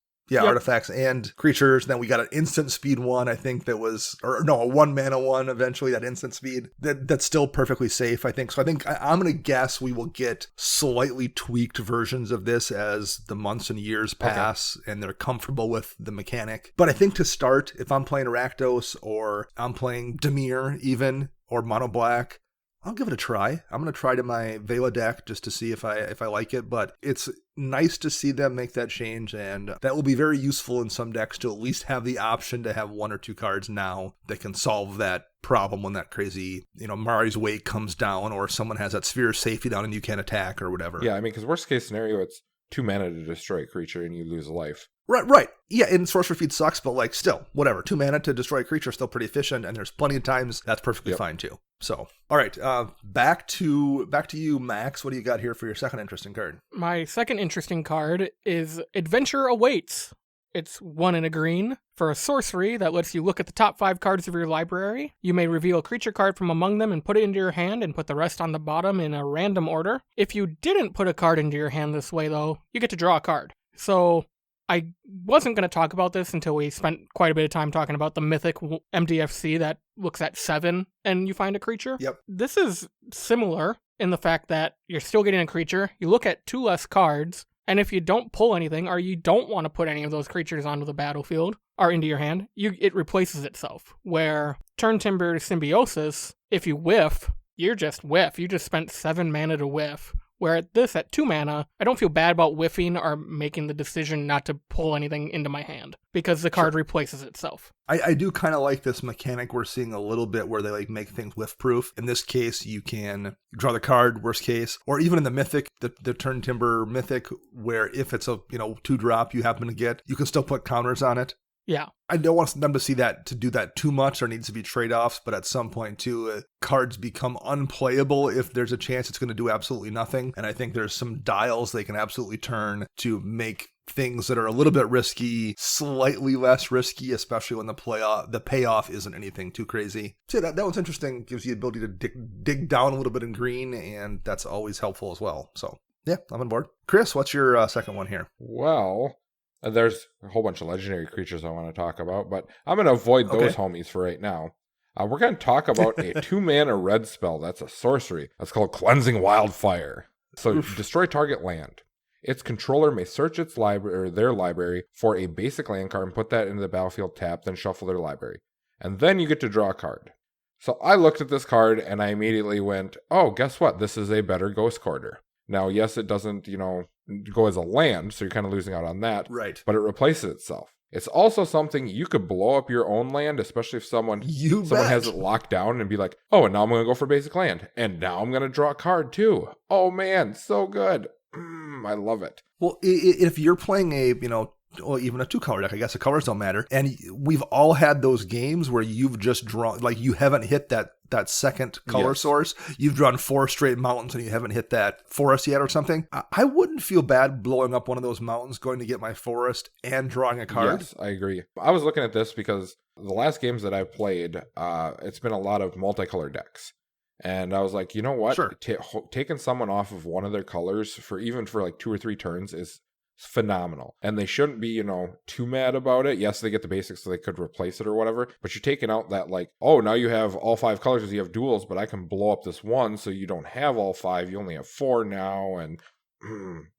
artifacts and creatures. Then we got an instant speed one, I think that was, a 1 mana one eventually, that instant speed. That's still perfectly safe, I think. So I think I'm going to guess we will get slightly tweaked versions of this as the months and years pass and they're comfortable with the mechanic. But I think to start, if I'm playing Rakdos or I'm playing Dimir even, or Mono Black, I'll give it a try. I'm going to try to my Vela deck just to see if I like it, but it's nice to see them make that change, and that will be very useful in some decks to at least have the option to have 1 or 2 cards now that can solve that problem when that crazy, Mari's Wake comes down or someone has that Sphere of Safety down and you can't attack or whatever. Yeah, I mean, because worst case scenario, it's 2 mana to destroy a creature and you lose a life. Right. Yeah, and sorcery speed sucks, but like still, whatever. 2 mana to destroy a creature is still pretty efficient, and there's plenty of times that's perfectly fine too. So, all right, back to you, Max. What do you got here for your second interesting card? My second interesting card is Adventure Awaits. It's 1 and a green for a sorcery that lets you look at the top 5 cards of your library. You may reveal a creature card from among them and put it into your hand and put the rest on the bottom in a random order. If you didn't put a card into your hand this way, though, you get to draw a card. So I wasn't going to talk about this until we spent quite a bit of time talking about the Mythic MDFC that looks at 7 and you find a creature. Yep. This is similar in the fact that you're still getting a creature, you look at 2 less cards, and if you don't pull anything or you don't want to put any of those creatures onto the battlefield or into your hand, it replaces itself. Where Turntimber Symbiosis, if you whiff, you're just whiff. You just spent 7 mana to whiff. Where at 2 mana, I don't feel bad about whiffing or making the decision not to pull anything into my hand, because the card replaces itself. I do kind of like this mechanic we're seeing a little bit where they like make things whiff-proof. In this case, you can draw the card, worst case, or even in the Mythic, the Turntimber Mythic, where if it's a 2-drop you happen to get, you can still put counters on it. Yeah. I don't want them to do that too much. There needs to be trade-offs, but at some point too, cards become unplayable if there's a chance it's going to do absolutely nothing. And I think there's some dials they can absolutely turn to make things that are a little bit risky slightly less risky, especially when the payoff isn't anything too crazy. So that one's interesting. Gives you the ability to dig down a little bit in green, and that's always helpful as well. So yeah, I'm on board. Chris, what's your second one here? Well, there's a whole bunch of legendary creatures I want to talk about, but I'm going to avoid those homies for right now. We're going to talk about a 2-mana red spell that's a sorcery. That's called Cleansing Wildfire. So destroy target land. Its controller may search its library or their library for a basic land card and put that into the battlefield tapped, then shuffle their library. And then you get to draw a card. So I looked at this card and I immediately went, oh, guess what? This is a better Ghost Quarter. Now, yes, it doesn't, go as a land, so you're kind of losing out on that. Right. But it replaces itself. It's also something you could blow up your own land, especially if someone has it locked down and be like, oh, and now I'm going to go for basic land. And now I'm going to draw a card too. Oh man, so good. I love it. Well, if you're playing or even a 2-color deck, I guess the colors don't matter. And we've all had those games where you've just drawn, like you haven't hit that second color source. You've drawn 4 straight mountains and you haven't hit that forest yet or something. I wouldn't feel bad blowing up one of those mountains, going to get my forest and drawing a card. Yes, I agree. I was looking at this because the last games that I've played, it's been a lot of multicolor decks. And I was like, you know what? Sure. Taking someone off of one of their colors for 2 or 3 turns is phenomenal. And they shouldn't be, too mad about it. Yes, they get the basics so they could replace it or whatever, but you're taking out that now you have all 5 colors because you have duals, but I can blow up this one so you don't have all 5. You only have 4 now, and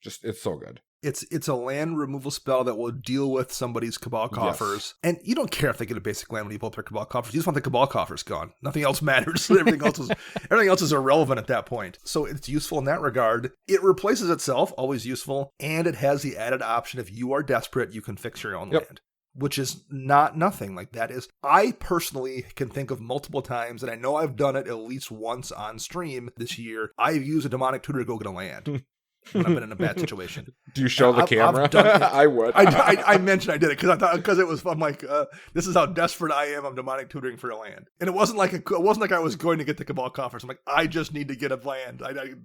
it's so good. It's a land removal spell that will deal with somebody's Cabal Coffers. Yes. And you don't care if they get a basic land when you pull up their Cabal Coffers. You just want the Cabal Coffers gone. Nothing else matters. Everything else is irrelevant at that point. So it's useful in that regard. It replaces itself, always useful, and it has the added option if you are desperate, you can fix your own land. Which is not nothing. Like that is, I personally can think of multiple times, and I know I've done it at least once on stream this year. I've used a Demonic Tutor to go get a land. When I've been in a bad situation. Do you show the camera? I would. I mentioned I did it because it was. I'm like, this is how desperate I am. I'm demonic tutoring for a land, and it wasn't like I was going to get the Cabal Coffers. I'm like, I just need to get a land.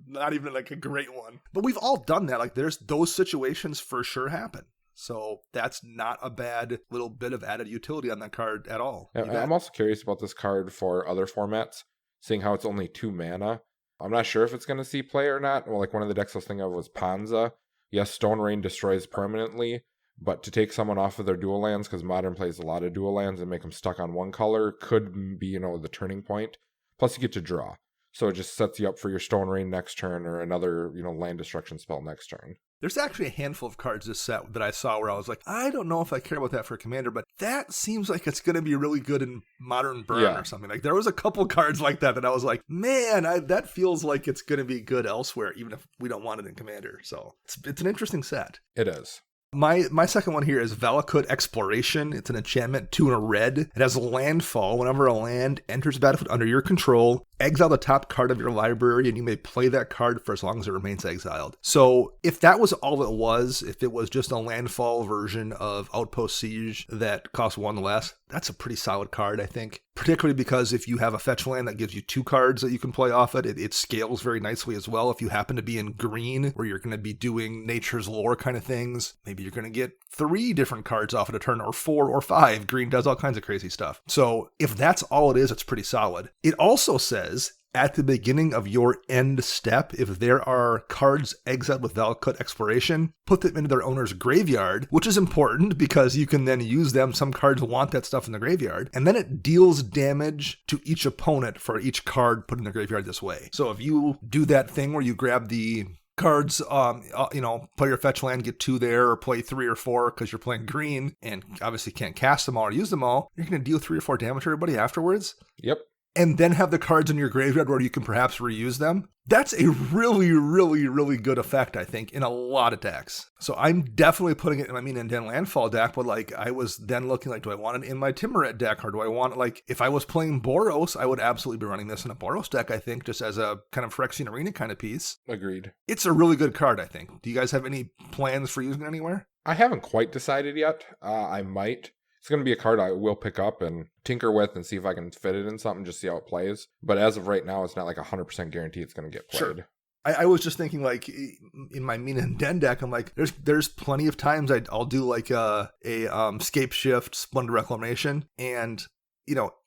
Not even like a great one. But we've all done that. Like, there's those situations for sure happen. So that's not a bad little bit of added utility on that card at all. I'm also curious about this card for other formats, seeing how it's only 2 mana. I'm not sure if it's going to see play or not. Well, like one of the decks I was thinking of was Panza. Yes, Stone Rain destroys permanently, but to take someone off of their dual lands, because Modern plays a lot of dual lands and make them stuck on one color, could be, the turning point. Plus you get to draw. So it just sets you up for your Stone Rain next turn or another, land destruction spell next turn. There's actually a handful of cards this set that I saw where I was like, I don't know if I care about that for a commander, but that seems like it's going to be really good in Modern Burn or something. Like there was a couple cards like that I was like, man, that feels like it's going to be good elsewhere, even if we don't want it in commander. So it's an interesting set. It is. My second one here is Valakut Exploration. It's an enchantment, 2 and a red. It has landfall. Whenever a land enters the battlefield under your control, exile the top card of your library, and you may play that card for as long as it remains exiled. So if that was all it was, if it was just a landfall version of Outpost Siege that costs 1 less, that's a pretty solid card, I think. Particularly because if you have a fetch land that gives you 2 cards that you can play off it scales very nicely as well. If you happen to be in green, where you're going to be doing Nature's Lore kind of things, maybe you're going to get 3 different cards off at a turn, or 4 or 5. Green does all kinds of crazy stuff. So if that's all it is, it's pretty solid. It also says, at the beginning of your end step, if there are cards exiled with Valakut Exploration, put them into their owner's graveyard, which is important because you can then use them. Some cards want that stuff in the graveyard. And then it deals damage to each opponent for each card put in the graveyard this way. So if you do that thing where you grab the cards, play your fetch land, get 2 there, or play 3 or 4 because you're playing green and obviously can't cast them all or use them all, you're going to deal 3 or 4 damage to everybody afterwards. Yep. And then have the cards in your graveyard where you can perhaps reuse them. That's a really, really, really good effect, I think, in a lot of decks. So I'm definitely putting it in my Mina and Den Landfall deck, but I was then looking do I want it in my Timuret deck, or do I want it, if I was playing Boros, I would absolutely be running this in a Boros deck, I think, just as a kind of Phyrexian Arena kind of piece. Agreed. It's a really good card, I think. Do you guys have any plans for using it anywhere? I haven't quite decided yet. I might. It's going to be a card I will pick up and tinker with and see if I can fit it in something, just see how it plays. But as of right now, it's not 100% guarantee it's going to get played. Sure. I was just thinking in my Mina and Den deck, I'm like, there's plenty of times I'll do a Scape Shift, Splendid Reclamation, and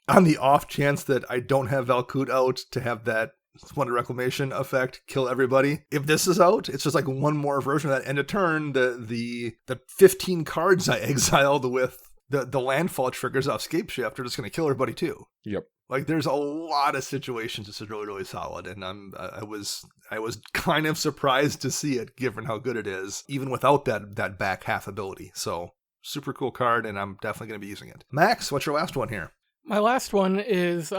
on the off chance that I don't have Valakut out to have that Splendid Reclamation effect kill everybody. If this is out, it's just one more version of that. End of turn, the 15 cards I exiled with the landfall triggers off Scape Shift are just going to kill everybody too. Yep. There's a lot of situations this is really, really solid, and I was kind of surprised to see it given how good it is, even without that back half ability. So super cool card, and I'm definitely going to be using it. Max, what's your last one here? My last one is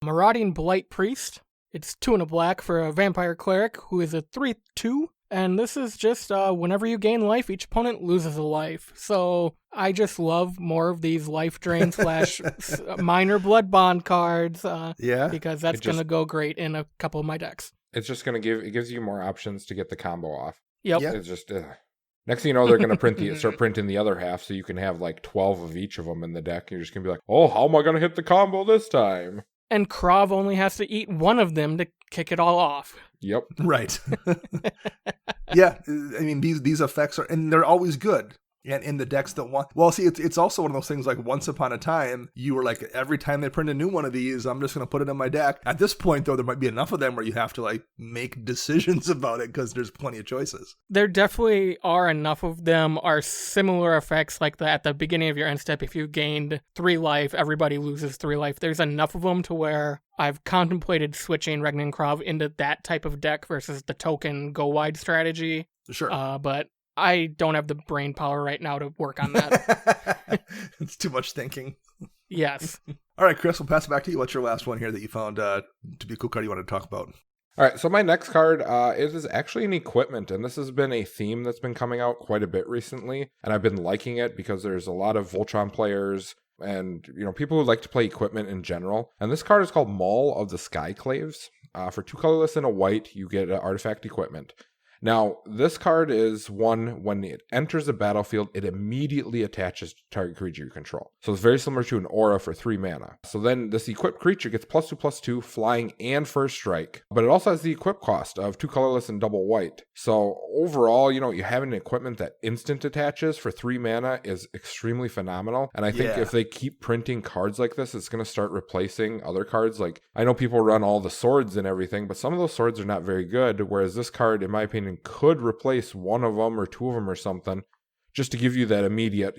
Marauding Blight Priest. It's 2 and a black for a Vampire Cleric who is a 3/2. And this is just whenever you gain life, each opponent loses a life. So I just love more of these life drain / minor blood bond cards. Yeah. Because that's going to go great in a couple of my decks. It's just going to gives you more options to get the combo off. Yep. Yeah. It's just, next thing you know, they're going to start printing the other half so you can have like 12 of each of them in the deck. You're just going to be like, oh, how am I going to hit the combo this time? And Krav only has to eat one of them to kick it all off. Yep. Right. Yeah. I mean, these effects are, and they're always good. And in the decks that want, well, see, it's also one of those things like once upon a time, you were like, every time they print a new one of these, I'm just going to put it in my deck. At this point, though, there might be enough of them where you have to like make decisions about it because there's plenty of choices. There definitely are enough of them, are similar effects like that at the beginning of your end step. If you gained 3 life, everybody loses 3 life. There's enough of them to where I've contemplated switching Regnan Krav into that type of deck versus the token go wide strategy. Sure. But I don't have the brain power right now to work on that. It's too much thinking. Yes. All right, Chris, we'll pass it back to you. What's your last one here that you found to be a cool card you want to talk about? All right, so my next card is actually an equipment, and this has been a theme that's been coming out quite a bit recently, and I've been liking it because there's a lot of Voltron players and people who like to play equipment in general. And this card is called Maul of the Skyclaves. For 2 colorless and a white, you get an artifact equipment. Now, this card is one, when it enters the battlefield, it immediately attaches to target creature you control. So it's very similar to an aura for 3 mana. So then this equipped creature gets +2/+2, flying, and first strike. But it also has the equip cost of 2 colorless and double white. So overall, you have an equipment that instant attaches for 3 mana is extremely phenomenal. And I think if they keep printing cards like this, it's going to start replacing other cards. Like, I know people run all the swords and everything, but some of those swords are not very good. Whereas this card, in my opinion, could replace one of them or 2 of them or something, just to give you that immediate,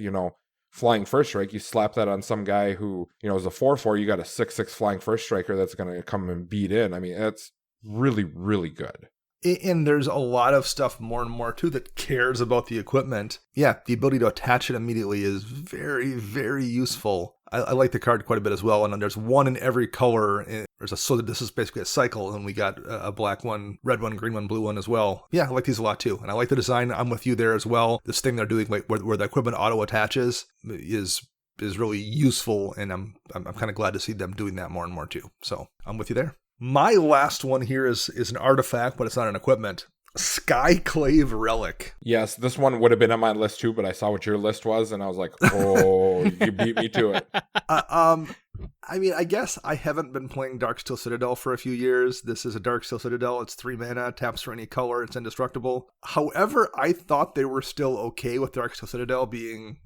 flying first strike. You slap that on some guy who, is a 4/4, you got a 6/6 flying first striker that's going to come and beat in. I mean, that's really, really good. And there's a lot of stuff more and more, too, that cares about the equipment. Yeah, the ability to attach it immediately is very, very useful. I like the card quite a bit as well. And then there's one in every color. So this is basically a cycle. And we got a black one, red one, green one, blue one as well. Yeah, I like these a lot, too. And I like the design. I'm with you there as well. This thing they're doing where the equipment auto attaches is really useful. And I'm kind of glad to see them doing that more and more, too. So I'm with you there. My last one here is an artifact, but it's not an equipment. Skyclave Relic. Yes, this one would have been on my list too, but I saw what your list was, and I was like, oh, you beat me to it. I mean, I guess I haven't been playing Darksteel Citadel for a few years. This is a Darksteel Citadel. It's 3 mana, taps for any color. It's indestructible. However, I thought they were still okay with Darksteel Citadel being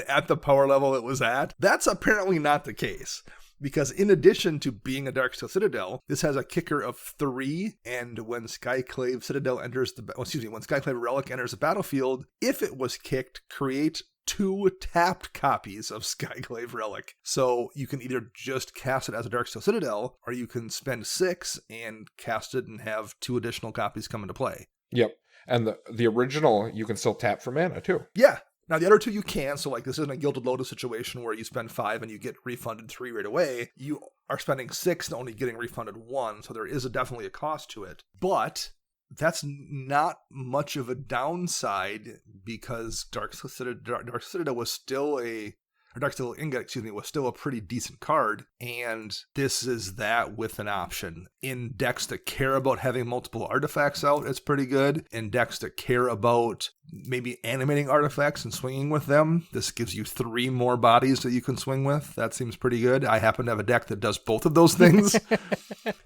at the power level it was at. That's apparently not the case. Because in addition to being a Darksteel Citadel, this has a kicker of 3, and when Skyclave Relic enters the battlefield, if it was kicked, create 2 tapped copies of Skyclave Relic. So you can either just cast it as a Darksteel Citadel, or you can spend 6 and cast it and have 2 additional copies come into play. Yep. And the original, you can still tap for mana too. Yeah. Now, the other 2 you can, so like this isn't a Gilded Lotus situation where you spend 5 and you get refunded 3 right away. You are spending 6 and only getting refunded 1, so there is definitely a cost to it. But that's not much of a downside because Darksteel Citadel was still Darksteel Ingot, was still a pretty decent card, and this is that with an option. In decks that care about having multiple artifacts out, it's pretty good. In decks that care about maybe animating artifacts and swinging with them, this gives you 3 more bodies that you can swing with. That seems pretty good. I happen to have a deck that does both of those things,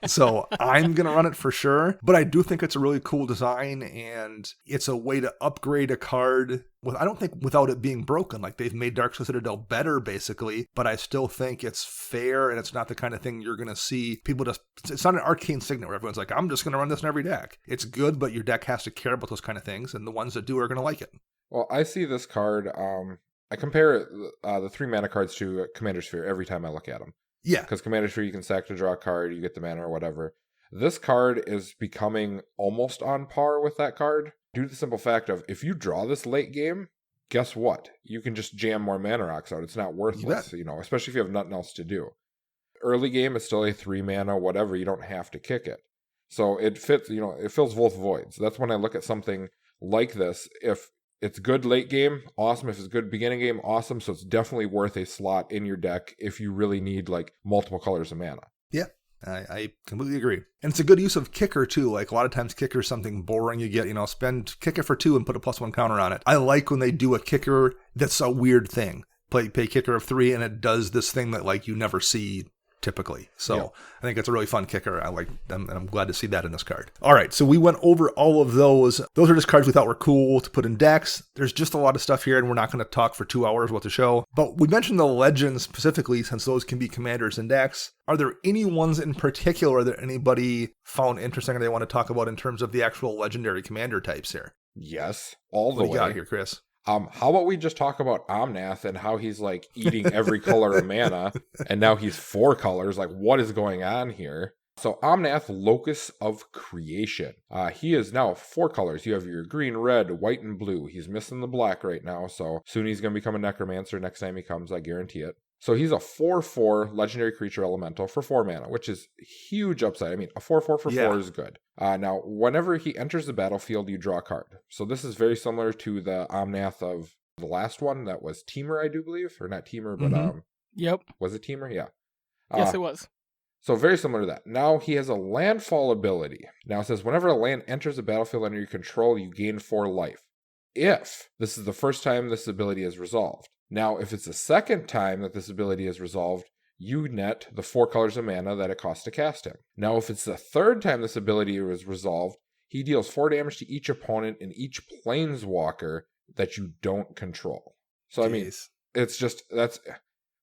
so I'm going to run it for sure. But I do think it's a really cool design, and it's a way to upgrade a card I don't think without it being broken. Like, they've made Darksteel Citadel better, basically, but I still think it's fair, and it's not the kind of thing you're going to see people just... It's not an arcane signet where everyone's like, I'm just going to run this in every deck. It's good, but your deck has to care about those kind of things, and the ones that do are going to like it. Well, I see this card... I compare the 3 mana cards to Commander Sphere every time I look at them. Yeah. Because Commander Sphere, you can sack to draw a card, you get the mana or whatever. This card is becoming almost on par with that card, due to the simple fact of, if you draw this late game, guess what? You can just jam more mana rocks out. It's not worthless, especially if you have nothing else to do. Early game is still a 3 mana, whatever. You don't have to kick it. So it fits, it fills both voids. That's when I look at something like this. If it's good late game, awesome. If it's good beginning game, awesome. So it's definitely worth a slot in your deck if you really need like multiple colors of mana. Yeah. I completely agree. And it's a good use of kicker too. Like a lot of times kicker is something boring. You get, spend kicker for 2 and put a +1 counter on it. I like when they do a kicker that's a weird thing. Pay kicker of 3 and it does this thing that like you never see typically. So yeah. I think it's a really fun kicker. I like them, and I'm glad to see that in this card. All right, so we went over all of those. Those are just cards we thought were cool to put in decks. There's just a lot of stuff here, and we're not going to talk for 2 hours what to show. But we mentioned the legends specifically, since those can be commanders in decks. Are there any ones in particular that anybody found interesting or they want to talk about in terms of the actual legendary commander types here? Yes, all the way. What do you got here, Chris? How about we just talk about Omnath and how he's like eating every color of mana, and now he's 4 colors. Like, what is going on here? So Omnath, Locus of Creation. He is now 4 colors. You have your green, red, white, and blue. He's missing the black right now, so soon he's going to become a Necromancer next time he comes, I guarantee it. So he's a 4/4 legendary creature elemental for 4 mana, which is huge upside. I mean, a 4/4 for 4 is good. Now, whenever he enters the battlefield, you draw a card. So this is very similar to the Omnath of the last one that was Teamer, I do believe. Or not Teamer, but Yep. Was it Teamer? Yeah. Yes, it was. So very similar to that. Now he has a landfall ability. Now it says whenever a land enters the battlefield under your control, you gain 4 life. If this is the first time this ability is resolved. Now, if it's the second time that this ability is resolved, you net the 4 colors of mana that it costs to cast him. Now, if it's the third time this ability is resolved, he deals 4 damage to each opponent and each planeswalker that you don't control. So, I mean, it's just, that's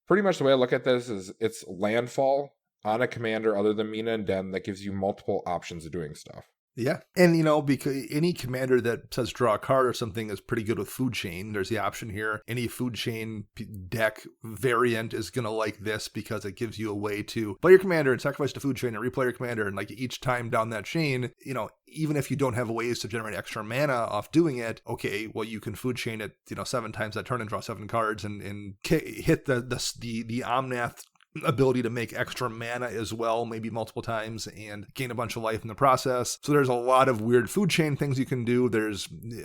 pretty much the way I look at this is it's landfall on a commander other than Mina and Den that gives you multiple options of doing stuff. Yeah. And, because any commander that says draw a card or something is pretty good with Food Chain. There's the option here. Any Food Chain deck variant is going to like this because it gives you a way to play your commander and sacrifice the Food Chain and replay your commander. And like each time down that chain, even if you don't have ways to generate extra mana off doing it, okay, well, you can Food Chain it, 7 times that turn and draw 7 cards and hit the Omnath ability to make extra mana as well, maybe multiple times, and gain a bunch of life in the process. So there's a lot of weird Food Chain things you can do.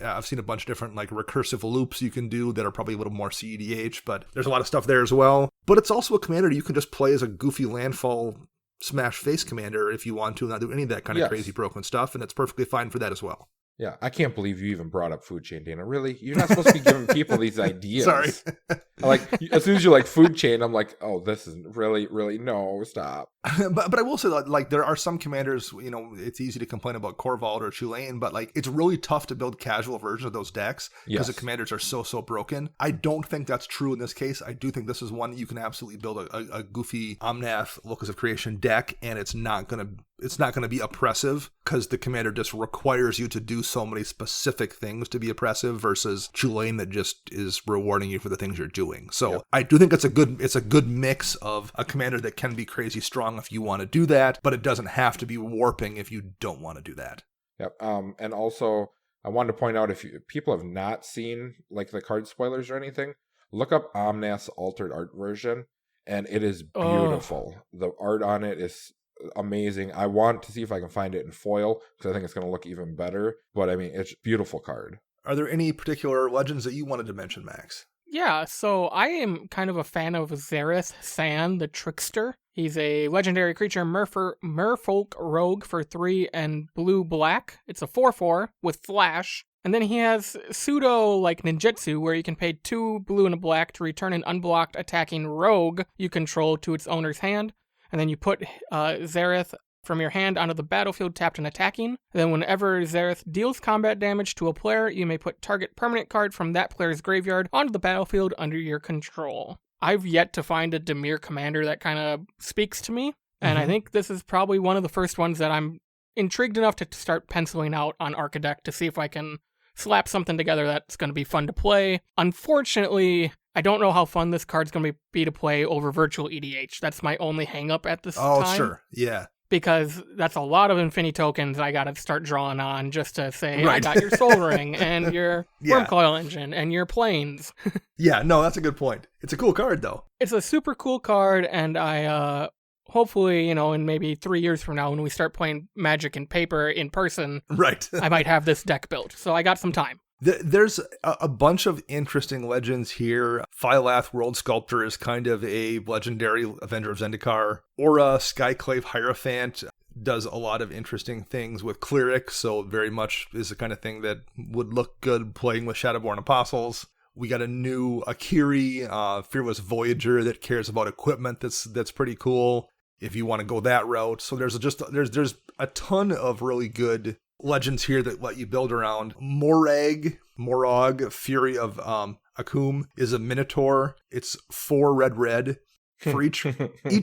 I've seen a bunch of different like recursive loops you can do that are probably a little more CEDH, but there's a lot of stuff there as well. But it's also a commander you can just play as a goofy landfall smash face commander if you want to, not do any of that kind of crazy broken stuff, and it's perfectly fine for that as well. Yeah, I can't believe you even brought up Food Chain, Dana. Really? You're not supposed to be giving people these ideas. Sorry. As soon as you like Food Chain, I'm like, oh, this is really, no, stop. But I will say that, like, there are some commanders, it's easy to complain about Corvault or Tulane, but, like, it's really tough to build casual versions of those decks because the commanders are so broken. I don't think that's true in this case. I do think this is one that you can absolutely build a goofy Omnath Locus of Creation deck, and it's not going to be oppressive because the commander just requires you to do so many specific things to be oppressive versus Tulane that just is rewarding you for the things you're doing. So I do think it's a good mix of a commander that can be crazy strong if you want to do that, but it doesn't have to be warping if you don't want to do that. Yep. And also I wanted to point out, if people have not seen like the card spoilers or anything, look up Omnath's altered art version, and it is beautiful. The art on it is amazing. I want to see if I can find it in foil because I think it's going to look even better. But I mean, it's a beautiful card. Are there any particular legends that you wanted to mention, Max? Yeah, so I am kind of a fan of Zareth San, the Trickster. He's a legendary creature, Merfolk Rogue for 3 and blue-black. It's a 4/4 with Flash. And then he has pseudo, like ninjutsu, where you can pay 2 blue and a black to return an unblocked attacking rogue you control to its owner's hand. And then you put Zareth from your hand onto the battlefield tapped and attacking. And then whenever Zareth deals combat damage to a player, you may put target permanent card from that player's graveyard onto the battlefield under your control. I've yet to find a Dimir commander that kind of speaks to me, and I think this is probably one of the first ones that I'm intrigued enough to start penciling out on Archidec to see if I can slap something together that's going to be fun to play. Unfortunately, I don't know how fun this card's going to be to play over virtual EDH. That's my only hang-up at this time. Oh, sure. Yeah. Because that's a lot of Infinity tokens I got to start drawing on just to say, I got your Soul Ring and your Wormcoil Engine and your Planes. Yeah, no, that's a good point. It's a cool card, though. It's a super cool card, and I hopefully, in maybe 3 years from now when we start playing Magic and Paper in person, Right. I might have this deck built. So I got some time. There's a bunch of interesting legends here. Phylath World Sculptor is kind of a legendary Avenger of Zendikar. Aura Skyclave Hierophant does a lot of interesting things with Cleric, so very much is the kind of thing that would look good playing with Shadowborn Apostles. We got a new Akiri, Fearless Voyager, that cares about equipment that's pretty cool if you want to go that route. So there's a ton of really good legends here that let you build around. Morag, Fury of Akum, is a Minotaur. It's 4 red. For each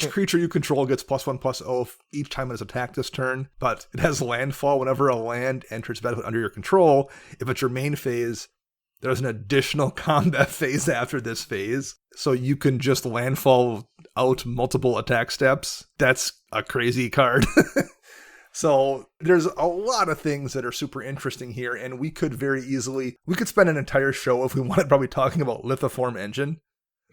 creature you control gets +1/+0 each time it is attacked this turn, but it has landfall whenever a land enters battlefield under your control. If it's your main phase, there's an additional combat phase after this phase, so you can just landfall out multiple attack steps. That's a crazy card. So there's a lot of things that are super interesting here, and we could spend an entire show if we wanted probably talking about Lithoform Engine.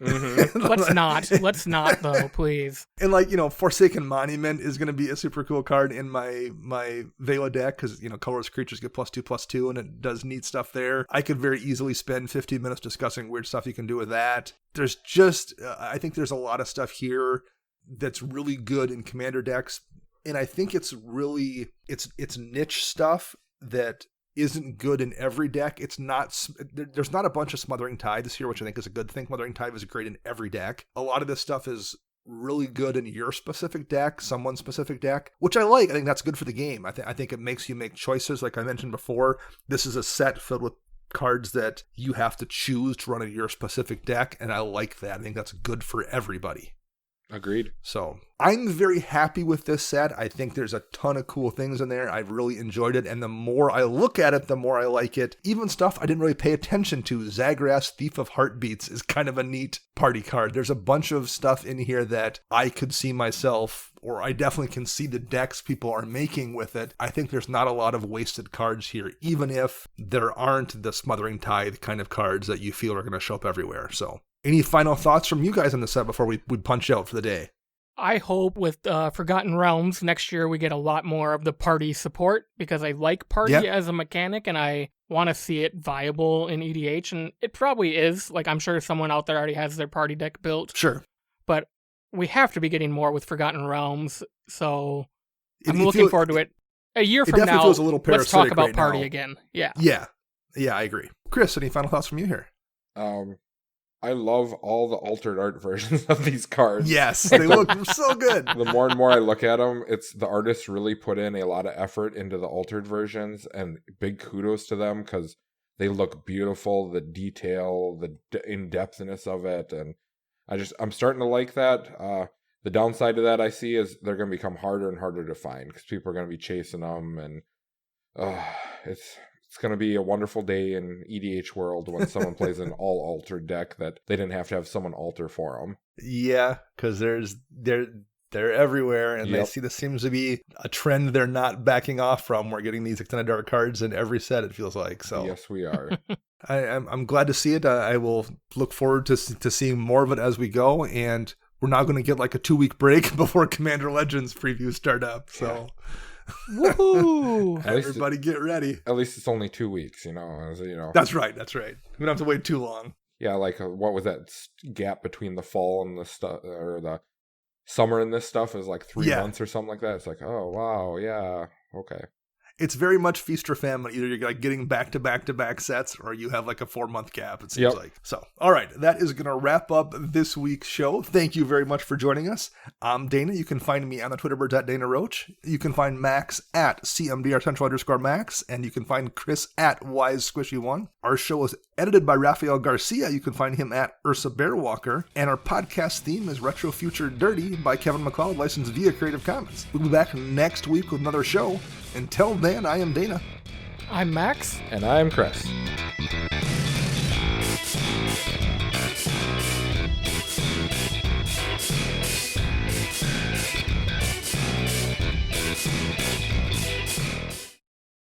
Mm-hmm. Let's not though, please. And Forsaken Monument is going to be a super cool card in my Vela deck because colorless creatures get +2/+2 and it does neat stuff there. I could very easily spend 15 minutes discussing weird stuff you can do with that. There's just I think there's a lot of stuff here that's really good in commander decks, and I think it's really it's niche stuff that isn't good in every deck. There's not a bunch of Smothering Tides here, which I think is a good thing. Smothering Tide is great in every deck. A lot of this stuff is really good in your specific deck, someone's specific deck, which I like. I think that's good for the game. I think it makes you make choices. Like I mentioned before, this is a set filled with cards that you have to choose to run in your specific deck, and I like that. I think that's good for everybody. Agreed. So I'm very happy with this set. I think there's a ton of cool things in there. I've really enjoyed it. And the more I look at it, the more I like it. Even stuff I didn't really pay attention to. Zagras, Thief of Heartbeats, is kind of a neat party card. There's a bunch of stuff in here that I could see myself, or I definitely can see the decks people are making with it. I think there's not a lot of wasted cards here, even if there aren't the Smothering Tide kind of cards that you feel are going to show up everywhere. So any final thoughts from you guys on the set before we punch out for the day? I hope with Forgotten Realms next year we get a lot more of the party support, because I like party as a mechanic and I want to see it viable in EDH, and it probably is. Like, I'm sure someone out there already has their party deck built. Sure. But we have to be getting more with Forgotten Realms, so I'm looking forward to it. A year from now, feels a little let's talk about right party now. again. Yeah, I agree. Chris, any final thoughts from you here? I love all the altered art versions of these cards. Yes, they look so good. The more and more I look at them, the artists really put in a lot of effort into the altered versions, and big kudos to them because they look beautiful. The detail, the in-depthness of it, and I'm starting to like that. The downside of that I see is they're going to become harder and harder to find because people are going to be chasing them, and it's going to be a wonderful day in EDH world when someone plays an all-altered deck that they didn't have to have someone alter for them. Yeah, because they're everywhere, and they see this seems to be a trend they're not backing off from. We're getting these extended dark cards in every set, it feels like. So yes, we are. I'm glad to see it. I will look forward to seeing more of it as we go, and we're now going to get like a 2-week break before Commander Legends previews start up. So. Woohoo! Everybody get ready. At least it's only 2 weeks, That's right. We don't have to wait too long. Yeah, like what was that gap between the fall and the stuff, or the summer and this stuff is like 3 months or something like that. It's like, oh wow, yeah, okay. It's very much feast or famine. Either you're like getting back-to-back sets, or you have like a 4-month gap, it seems like. So, all right, that is going to wrap up this week's show. Thank you very much for joining us. I'm Dana. You can find me on the Twitter birds at Dana Roach. You can find Max at CMDR_Max, and you can find Chris at WiseSquishy1. Our show is edited by Rafael Garcia. You can find him at Ursa Bearwalker. And our podcast theme is Retro Future Dirty by Kevin McLeod, licensed via Creative Commons. We'll be back next week with another show. Until then, I am Dana. I'm Max. And I am Chris.